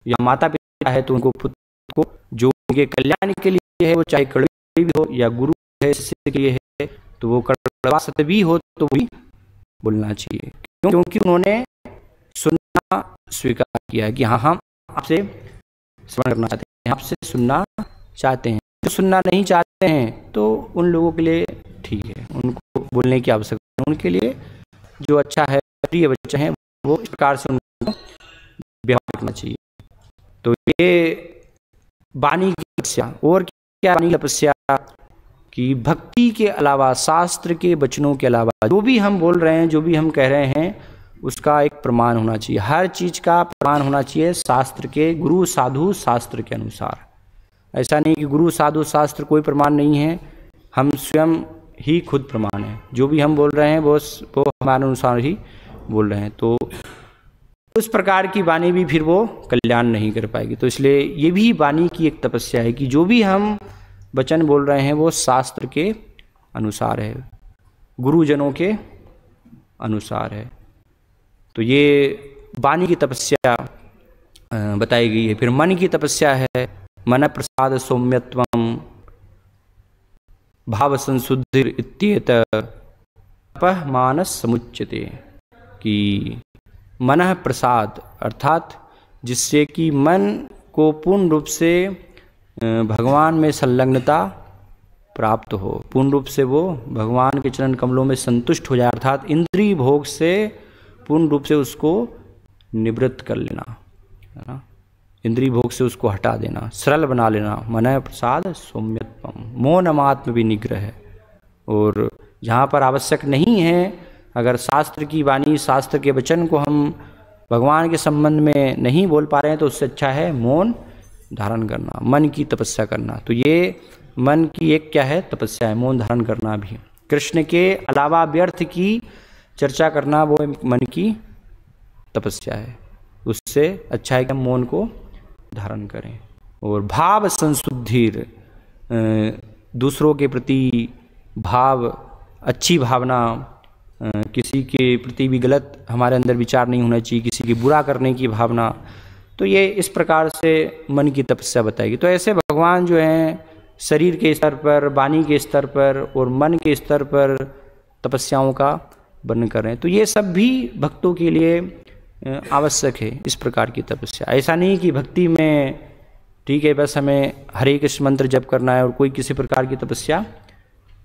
या माता पिता है तो उनको पुत्र को जो उनके कल्याण के लिए है, वो चाहे कड़वी भी हो, या गुरु है शिष्य के लिए है तो वो कड़वा सत्य भी हो तो भी बोलना चाहिए, क्योंकि उन्होंने सुनना स्वीकार किया है कि हाँ हम आपसे श्रवण करना चाहते हैं, आपसे सुनना चाहते हैं। जो सुनना नहीं चाहते हैं तो उन लोगों के लिए ठीक है, उनको बोलने की आवश्यकता है। उनके लिए जो अच्छा है, प्रिय वचन है, वो इस प्रकार से उनको व्यवहार करना चाहिए। तो ये वाणी की तपस्या। और क्या वाणी की तपस्या? कि भक्ति के अलावा, शास्त्र के वचनों के अलावा जो भी हम बोल रहे हैं, जो भी हम कह रहे हैं, उसका एक प्रमाण होना चाहिए। हर चीज़ का प्रमाण होना चाहिए शास्त्र के, गुरु साधु शास्त्र के अनुसार। ऐसा नहीं कि गुरु साधु शास्त्र कोई प्रमाण नहीं है, हम स्वयं ही खुद प्रमाण है। जो भी हम बोल रहे हैं वो हमारे अनुसार ही बोल रहे हैं। तो उस प्रकार की वाणी भी फिर वो कल्याण नहीं कर पाएगी। तो इसलिए ये भी वाणी की एक तपस्या है कि जो भी हम वचन बोल रहे हैं वो शास्त्र के अनुसार है, गुरुजनों के अनुसार है। तो ये वाणी की तपस्या बताई गई है। फिर मन की तपस्या है, मन प्रसाद सौम्यत्वम भाव संशुद्धिर इत्येत तपः मानस समुच्यते, कि मन प्रसाद अर्थात जिससे कि मन को पूर्ण रूप से भगवान में संलग्नता प्राप्त हो, पूर्ण रूप से वो भगवान के चरण कमलों में संतुष्ट हो जाए, अर्थात इंद्रिय भोग से पूर्ण रूप से उसको निवृत्त कर लेना, है ना, इंद्रिय भोग से उसको हटा देना, सरल बना लेना। मन प्रसाद सौम्यत्वम, मौनमात्म विनिग्रह है। और जहाँ पर आवश्यक नहीं है, अगर शास्त्र की वाणी, शास्त्र के वचन को हम भगवान के संबंध में नहीं बोल पा रहे हैं, तो उससे अच्छा है मौन धारण करना, मन की तपस्या करना। तो ये मन की एक क्या है तपस्या है, मौन धारण करना भी। कृष्ण के अलावा व्यर्थ की चर्चा करना वो मन की तपस्या है। उससे अच्छा है कि हम मौन को धारण करें। और भाव संशुद्धिर, दूसरों के प्रति भाव, अच्छी भावना, किसी के प्रति भी गलत हमारे अंदर विचार नहीं होना चाहिए, किसी की बुरा करने की भावना। तो ये इस प्रकार से मन की तपस्या बताएगी। तो ऐसे भगवान जो हैं शरीर के स्तर पर, वाणी के स्तर पर और मन के स्तर पर तपस्याओं का वर्णन कर रहे हैं। तो ये सब भी भक्तों के लिए आवश्यक है, इस प्रकार की तपस्या। ऐसा नहीं कि भक्ति में ठीक है बस हमें हरे कृष्ण मंत्र जप करना है और कोई किसी प्रकार की तपस्या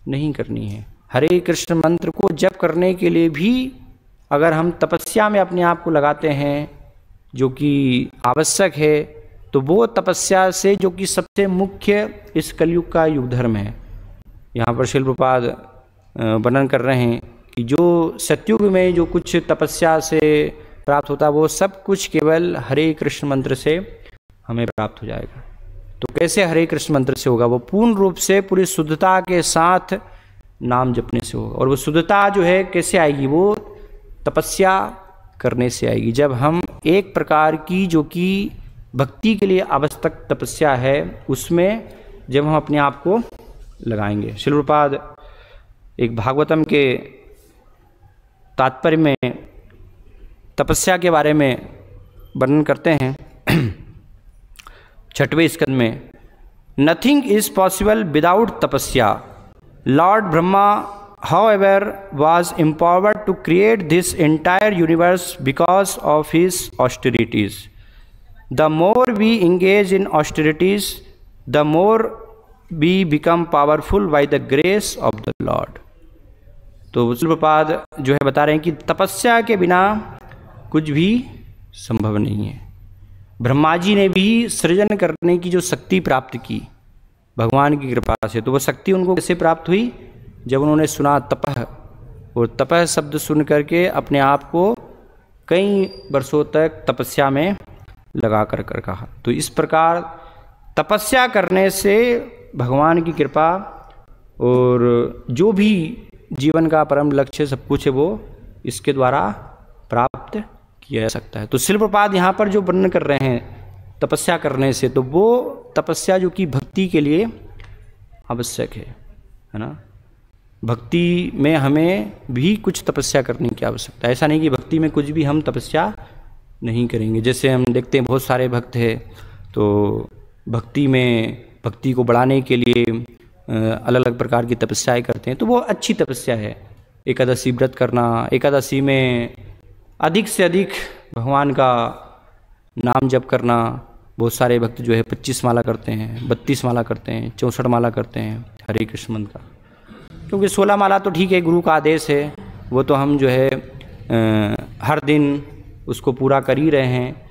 नहीं करनी है। हरे कृष्ण मंत्र को जप करने के लिए भी अगर हम तपस्या में अपने आप को लगाते हैं, जो कि आवश्यक है, तो वो तपस्या से, जो कि सबसे मुख्य इस कलयुग का युग धर्म है। यहाँ पर श्रील प्रभुपाद वर्णन कर रहे हैं कि जो सतयुग में जो कुछ तपस्या से प्राप्त होता है वो सब कुछ केवल हरे कृष्ण मंत्र से हमें प्राप्त हो जाएगा। तो कैसे हरे कृष्ण मंत्र से होगा? वो पूर्ण रूप से पूरी शुद्धता के साथ नाम जपने से होगा। और वो शुद्धता जो है कैसे आएगी? वो तपस्या करने से आएगी। जब हम एक प्रकार की जो कि भक्ति के लिए आवश्यक तपस्या है उसमें जब हम अपने आप को लगाएंगे। श्रील प्रभुपाद एक भागवतम के तात्पर्य में तपस्या के बारे में वर्णन करते हैं 6वें स्कंद में, नथिंग इज पॉसिबल विदाउट तपस्या। Lord Brahma however was empowered to create this entire universe because of his austerities. The more we engage in austerities, the more we become powerful by the grace of the Lord. तो श्रील प्रभुपाद जो है बता रहे हैं कि तपस्या के बिना कुछ भी संभव नहीं है। ब्रह्मा जी ने भी सृजन करने की जो शक्ति प्राप्त की भगवान की कृपा से, तो वो शक्ति उनको कैसे प्राप्त हुई? जब उन्होंने सुना तपह, और तपह शब्द सुन करके अपने आप को कई वर्षों तक तपस्या में लगा कर कहा। तो इस प्रकार तपस्या करने से भगवान की कृपा और जो भी जीवन का परम लक्ष्य सब कुछ है वो इसके द्वारा प्राप्त किया जा सकता है। तो श्रील प्रभुपाद यहाँ पर जो वर्णन कर रहे हैं तपस्या करने से, तो वो तपस्या जो कि भक्ति के लिए आवश्यक है ना। भक्ति में हमें भी कुछ तपस्या करने की आवश्यकता है। ऐसा नहीं कि भक्ति में कुछ भी हम तपस्या नहीं करेंगे। जैसे हम देखते हैं बहुत सारे भक्त हैं तो भक्ति में भक्ति को बढ़ाने के लिए अलग अलग प्रकार की तपस्याएं करते हैं, तो वो अच्छी तपस्या है। एकादशी व्रत करना, एकादशी में अधिक से अधिक भगवान का नाम जप करना। बहुत सारे भक्त जो है 25 माला करते हैं, 32 माला करते हैं, 64 माला करते हैं हरे कृष्ण मंत्र का। क्योंकि 16 माला तो ठीक है, गुरु का आदेश है, वो तो हम जो है हर दिन उसको पूरा कर ही रहे हैं।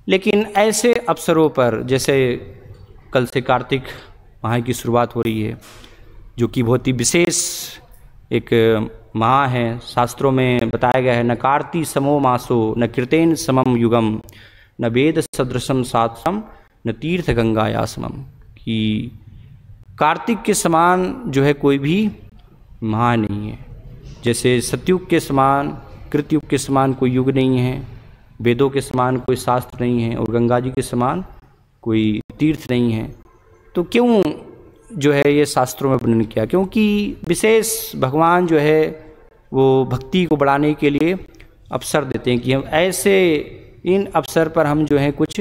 लेकिन ऐसे अवसरों पर, जैसे कल से कार्तिक माह की शुरुआत हो रही है, जो कि बहुत ही विशेष एक माह है, शास्त्रों में बताया गया है, न कार्ति समो मासो न कृतेन समम युगम न वेद सदृशम शास्त्रम न तीर्थ गंगाया समम, कि कार्तिक के समान जो है कोई भी माह नहीं है। जैसे सतयुग के समान, कृतयुग के समान कोई युग नहीं है, वेदों के समान कोई शास्त्र नहीं है, और गंगा जी के समान कोई तीर्थ नहीं है। तो क्यों जो है ये शास्त्रों में वर्णन किया? क्योंकि विशेष भगवान जो है वो भक्ति को बढ़ाने के लिए अवसर देते हैं कि हम ऐसे इन अवसर पर हम जो है कुछ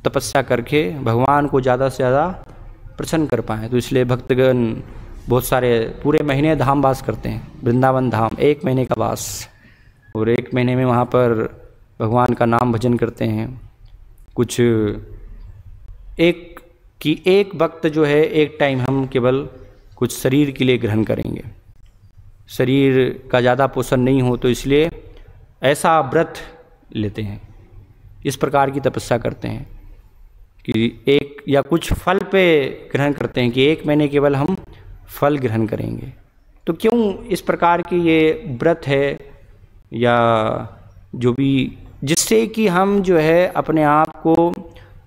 तपस्या करके भगवान को ज़्यादा से ज़्यादा प्रसन्न कर पाएँ। तो इसलिए भक्तगण बहुत सारे पूरे महीने धाम वास करते हैं, वृंदावन धाम 1 महीने का वास, और 1 महीने में वहाँ पर भगवान का नाम भजन करते हैं। कुछ एक वक्त जो है एक टाइम हम केवल कुछ शरीर के लिए ग्रहण करेंगे, शरीर का ज़्यादा पोषण नहीं हो, तो इसलिए ऐसा व्रत लेते हैं, इस प्रकार की तपस्या करते हैं कि एक या कुछ फल पे ग्रहण करते हैं कि 1 महीने केवल हम फल ग्रहण करेंगे। तो क्यों इस प्रकार की ये व्रत है या जो भी, जिससे कि हम जो है अपने आप को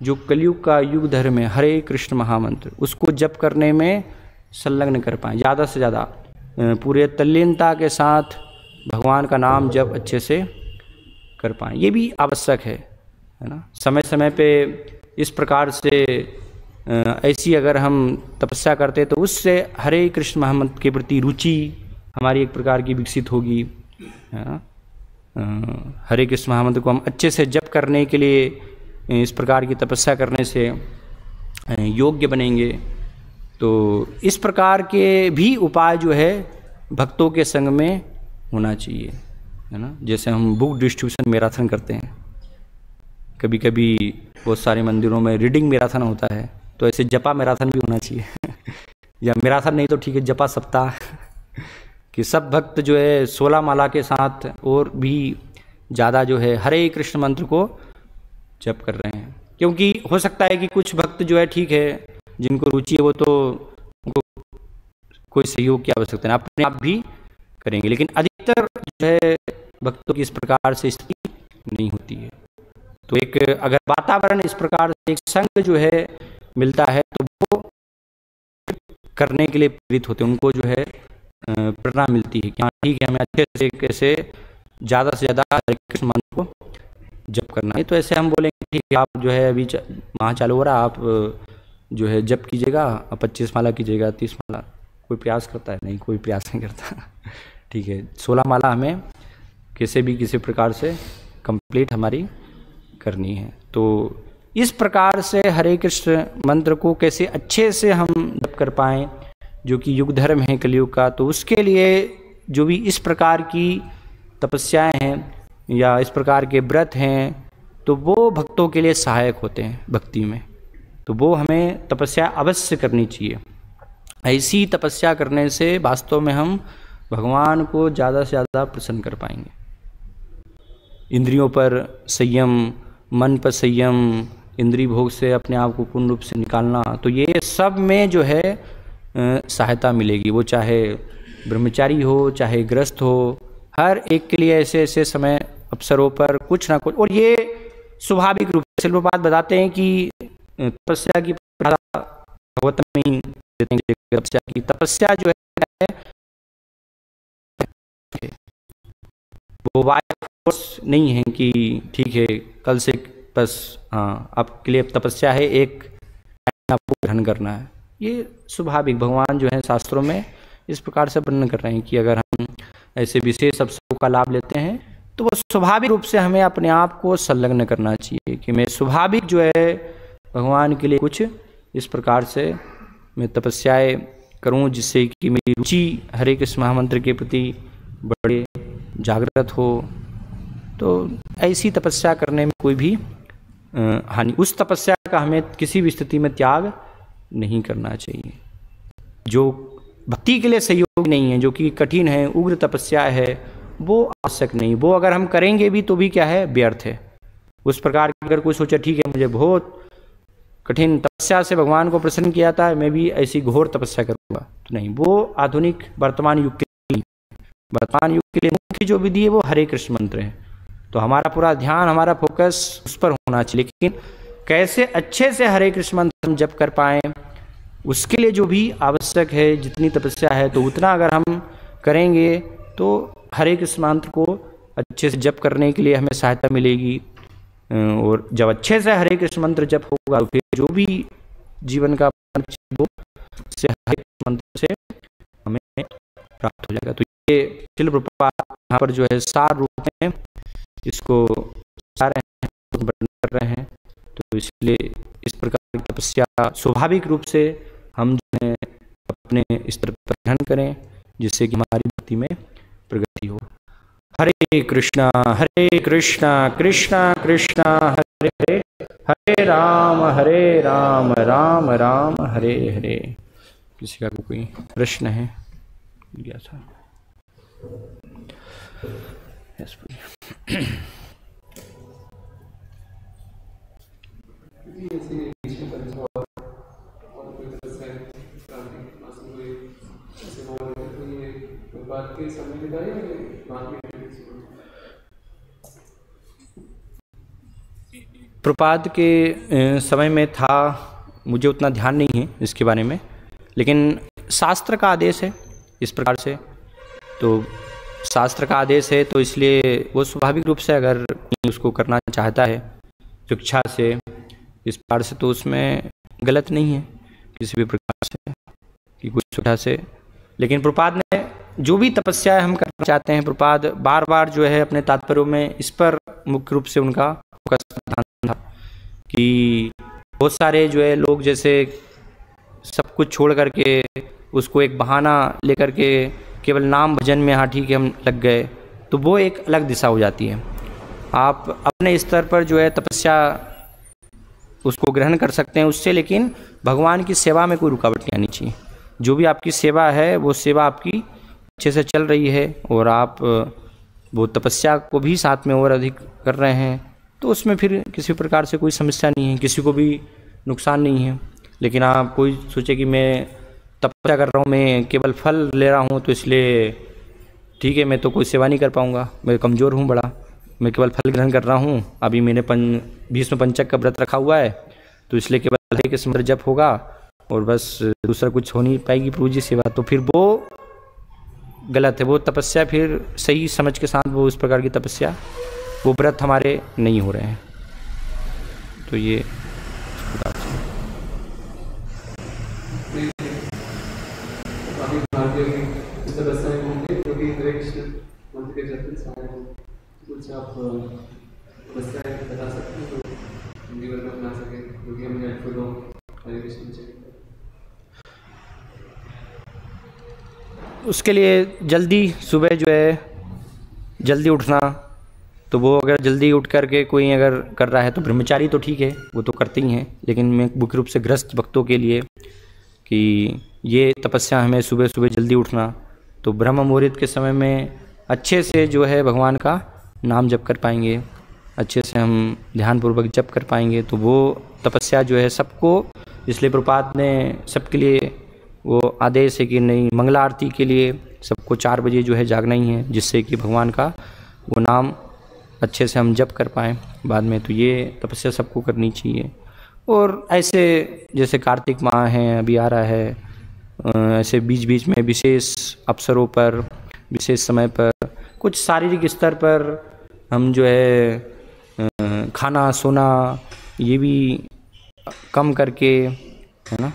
जो कलयुग का युग धर्म है हरे कृष्ण महामंत्र उसको जप करने में संलग्न कर पाएँ, ज़्यादा से ज़्यादा पूरे तल्लीनता के साथ भगवान का नाम जप अच्छे से कर पाएँ। ये भी आवश्यक है ना। समय समय पे इस प्रकार से ऐसी अगर हम तपस्या करते तो उससे हरे कृष्ण महामंत्र के प्रति रुचि हमारी एक प्रकार की विकसित होगी। हरे कृष्ण महामंत्र को हम अच्छे से जप करने के लिए इस प्रकार की तपस्या करने से योग्य बनेंगे। तो इस प्रकार के भी उपाय जो है भक्तों के संग में होना चाहिए, है ना। जैसे हम बुक डिस्ट्रीब्यूशन मैराथन करते हैं, कभी कभी बहुत सारे मंदिरों में रीडिंग मैराथन होता है, तो ऐसे जपा मैराथन भी होना चाहिए या मैराथन नहीं तो ठीक है, जपा सप्ताह कि सब भक्त जो है 16 माला के साथ और भी ज़्यादा जो है हरे कृष्ण मंत्र को जप कर रहे हैं। क्योंकि हो सकता है कि कुछ भक्त जो है ठीक है, जिनको रुचि है वो तो उनको कोई सहयोग की आवश्यकता नहीं, अपने आप भी करेंगे, लेकिन अधिकतर जो है भक्तों की इस प्रकार से स्थिति नहीं होती है। तो एक अगर वातावरण इस प्रकार से एक संग जो है मिलता है तो वो करने के लिए प्रेरित होते हैं, उनको जो है प्रेरणा मिलती है कि हाँ ठीक है, हमें अच्छे से कैसे ज़्यादा से ज़्यादा हरे कृष्ण मंत्र को जप करना है। तो ऐसे हम बोलेंगे ठीक है, आप जो है अभी माह चालू हो रहा, आप जो है जप कीजिएगा, 25 माला कीजिएगा, 30 माला। कोई प्रयास करता है? नहीं, कोई प्रयास नहीं करता ठीक है, 16 माला हमें कैसे भी किसी प्रकार से कंप्लीट हमारी करनी है। तो इस प्रकार से हरे कृष्ण मंत्र को कैसे अच्छे से हम जप कर पाएँ, जो कि युग धर्म है कलयुग का, तो उसके लिए जो भी इस प्रकार की तपस्याएं हैं या इस प्रकार के व्रत हैं, तो वो भक्तों के लिए सहायक होते हैं भक्ति में। तो वो हमें तपस्या अवश्य करनी चाहिए। ऐसी तपस्या करने से वास्तव में हम भगवान को ज़्यादा से ज़्यादा प्रसन्न कर पाएंगे। इंद्रियों पर संयम, मन पर संयम, इंद्रिय भोग से अपने आप को पूर्ण रूप से निकालना, तो ये सब में जो है सहायता मिलेगी। वो चाहे ब्रह्मचारी हो, चाहे गृहस्थ हो, हर एक के लिए ऐसे ऐसे समय अवसरों पर कुछ ना कुछ। और ये स्वाभाविक रूप से प्रभुपाद बताते हैं कि तपस्या की भगवत में ही देते हैं। तपस्या जो है वो वाई फोर्स नहीं है कि ठीक है कल से बस हाँ आपके लिए तपस्या है, एक आपको ग्रहण करना है। ये स्वाभाविक भगवान जो है शास्त्रों में इस प्रकार से वर्णन कर रहे हैं कि अगर हम ऐसे विशेष अवसरों का लाभ लेते हैं तो वो स्वाभाविक रूप से हमें अपने आप को संलग्न करना चाहिए कि मैं स्वाभाविक जो है भगवान के लिए कुछ इस प्रकार से मैं तपस्याएं करूं, जिससे कि मेरी रुचि हरे कृष्ण महामंत्र के प्रति बड़े जागृत हो। तो ऐसी तपस्या करने में कोई भी हानि, उस तपस्या का हमें किसी भी स्थिति में त्याग नहीं करना चाहिए। जो भक्ति के लिए सहयोग नहीं है, जो कि कठिन है, उग्र तपस्या है, वो आवश्यक नहीं। वो अगर हम करेंगे भी तो भी क्या है, व्यर्थ है। उस प्रकार अगर कोई सोचे ठीक है मुझे बहुत कठिन तपस्या से भगवान को प्रसन्न किया था, मैं भी ऐसी घोर तपस्या करूंगा, तो नहीं, वो आधुनिक वर्तमान युग के लिए, वर्तमान युग के लिए मुख्य जो विधि है वो हरे कृष्ण मंत्र है। तो हमारा पूरा ध्यान, हमारा फोकस उस पर होना चाहिए। लेकिन कैसे अच्छे से हरे कृष्ण मंत्र हम जप कर पाएँ, उसके लिए जो भी आवश्यक है, जितनी तपस्या है, तो उतना अगर हम करेंगे तो हरे कृष्ण मंत्र को अच्छे से जप करने के लिए हमें सहायता मिलेगी। और जब अच्छे से हरे कृष्ण मंत्र जप होगा तो फिर जो भी जीवन का वो से हरे कृष्ण मंत्र से हमें प्राप्त हो जाएगा। तो ये शिल प्रभुपाद यहाँ पर जो है सार रूप में इसको वर्णन कर रहे हैं। तो इसलिए इस प्रकार की तपस्या स्वाभाविक रूप से हम जो है अपने स्तर पर ग्रहण करें, जिससे कि हमारी भक्ति में प्रगति हो। हरे कृष्णा कृष्णा कृष्णा हरे हरे, हरे राम राम राम हरे हरे। किसी का कोई प्रश्न है? गया था। यस प्रपाद के समय में था, मुझे उतना ध्यान नहीं है इसके बारे में, लेकिन शास्त्र का आदेश है इस प्रकार से। तो शास्त्र का आदेश है तो इसलिए वो स्वाभाविक रूप से अगर उसको करना चाहता है शिक्षा से इस प्रकार से, तो उसमें गलत नहीं है किसी भी प्रकार से कि कुछ वजह से। लेकिन प्रभुपाद ने जो भी तपस्या हम करना चाहते हैं, प्रभुपाद बार बार जो है अपने तात्पर्यों में इस पर मुख्य रूप से उनका फोकस था कि बहुत सारे जो है लोग जैसे सब कुछ छोड़ करके उसको एक बहाना लेकर के केवल नाम भजन में हाँ ठीक है हम लग गए, तो वो एक अलग दिशा हो जाती है। आप अपने स्तर पर जो है तपस्या उसको ग्रहण कर सकते हैं उससे, लेकिन भगवान की सेवा में कोई रुकावट नहीं आनी चाहिए। जो भी आपकी सेवा है वो सेवा आपकी अच्छे से चल रही है और आप वो तपस्या को भी साथ में और अधिक कर रहे हैं, तो उसमें फिर किसी प्रकार से कोई समस्या नहीं है, किसी को भी नुकसान नहीं है। लेकिन आप कोई सोचे कि मैं तपस्या कर रहा हूँ, मैं केवल फल ले रहा हूँ, तो इसलिए ठीक है मैं तो कोई सेवा नहीं कर पाऊँगा, मैं कमज़ोर हूँ बड़ा, मैं केवल फल ग्रहण कर रहा हूँ, अभी मैंने भीष्म पंचक का व्रत रखा हुआ है, तो इसलिए केवल हरे के स्मरण जप होगा और बस दूसरा कुछ हो नहीं पाएगी प्रभु जी सेवा, तो फिर वो गलत है। वो तपस्या फिर सही समझ के साथ वो उस प्रकार की तपस्या, वो व्रत हमारे नहीं हो रहे हैं। तो ये उसके लिए जल्दी सुबह जो है जल्दी उठना, तो वो अगर जल्दी उठ करके कोई अगर कर रहा है तो ब्रह्मचारी तो ठीक है, वो तो करते ही हैं, लेकिन मैं मुख्य रूप से ग्रस्त भक्तों के लिए कि ये तपस्या हमें सुबह सुबह जल्दी उठना, तो ब्रह्म मुहूर्त के समय में अच्छे से जो है भगवान का नाम जप कर पाएंगे, अच्छे से हम ध्यानपूर्वक जप कर पाएंगे, तो वो तपस्या जो है सबको, इसलिए प्रभुपाद ने सबके लिए वो आदेश है कि नहीं, मंगला आरती के लिए सबको 4 बजे जो है जागना ही है, जिससे कि भगवान का वो नाम अच्छे से हम जप कर पाएँ बाद में। तो ये तपस्या सबको करनी चाहिए। और ऐसे जैसे कार्तिक माह है अभी आ रहा है, ऐसे बीच बीच में विशेष अवसरों पर, विशेष समय पर, कुछ शारीरिक स्तर पर हम जो है खाना सोना ये भी कम करके, है ना,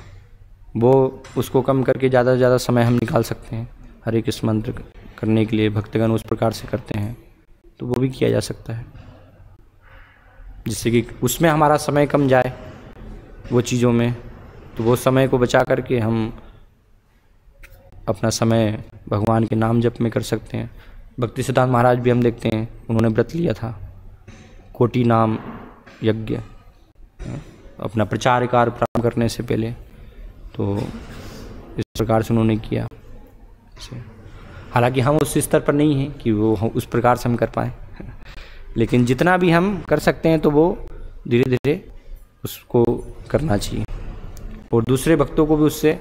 वो उसको कम करके ज़्यादा से ज़्यादा समय हम निकाल सकते हैं हरे कृष्ण मंत्र करने के लिए। भक्तगण उस प्रकार से करते हैं, तो वो भी किया जा सकता है, जिससे कि उसमें हमारा समय कम जाए वो चीज़ों में, तो वो समय को बचा करके हम अपना समय भगवान के नाम जप में कर सकते हैं। भक्ति सिद्धांत महाराज भी हम देखते हैं, उन्होंने व्रत लिया था कोटि नाम यज्ञ, अपना प्रचार कार्य प्रारंभ करने से पहले, तो इस प्रकार से उन्होंने किया। हालांकि हम उस स्तर पर नहीं हैं कि वो उस प्रकार से हम कर पाएँ, लेकिन जितना भी हम कर सकते हैं तो वो धीरे धीरे उसको करना चाहिए और दूसरे भक्तों को भी उससे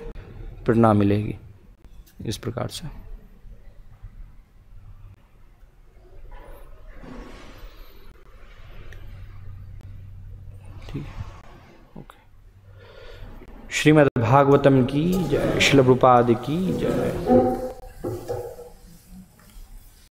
प्रेरणा मिलेगी इस प्रकार से। ठीक है, ओके। श्रीमद् भागवतम की जय, श्रील प्रभुपाद की जय।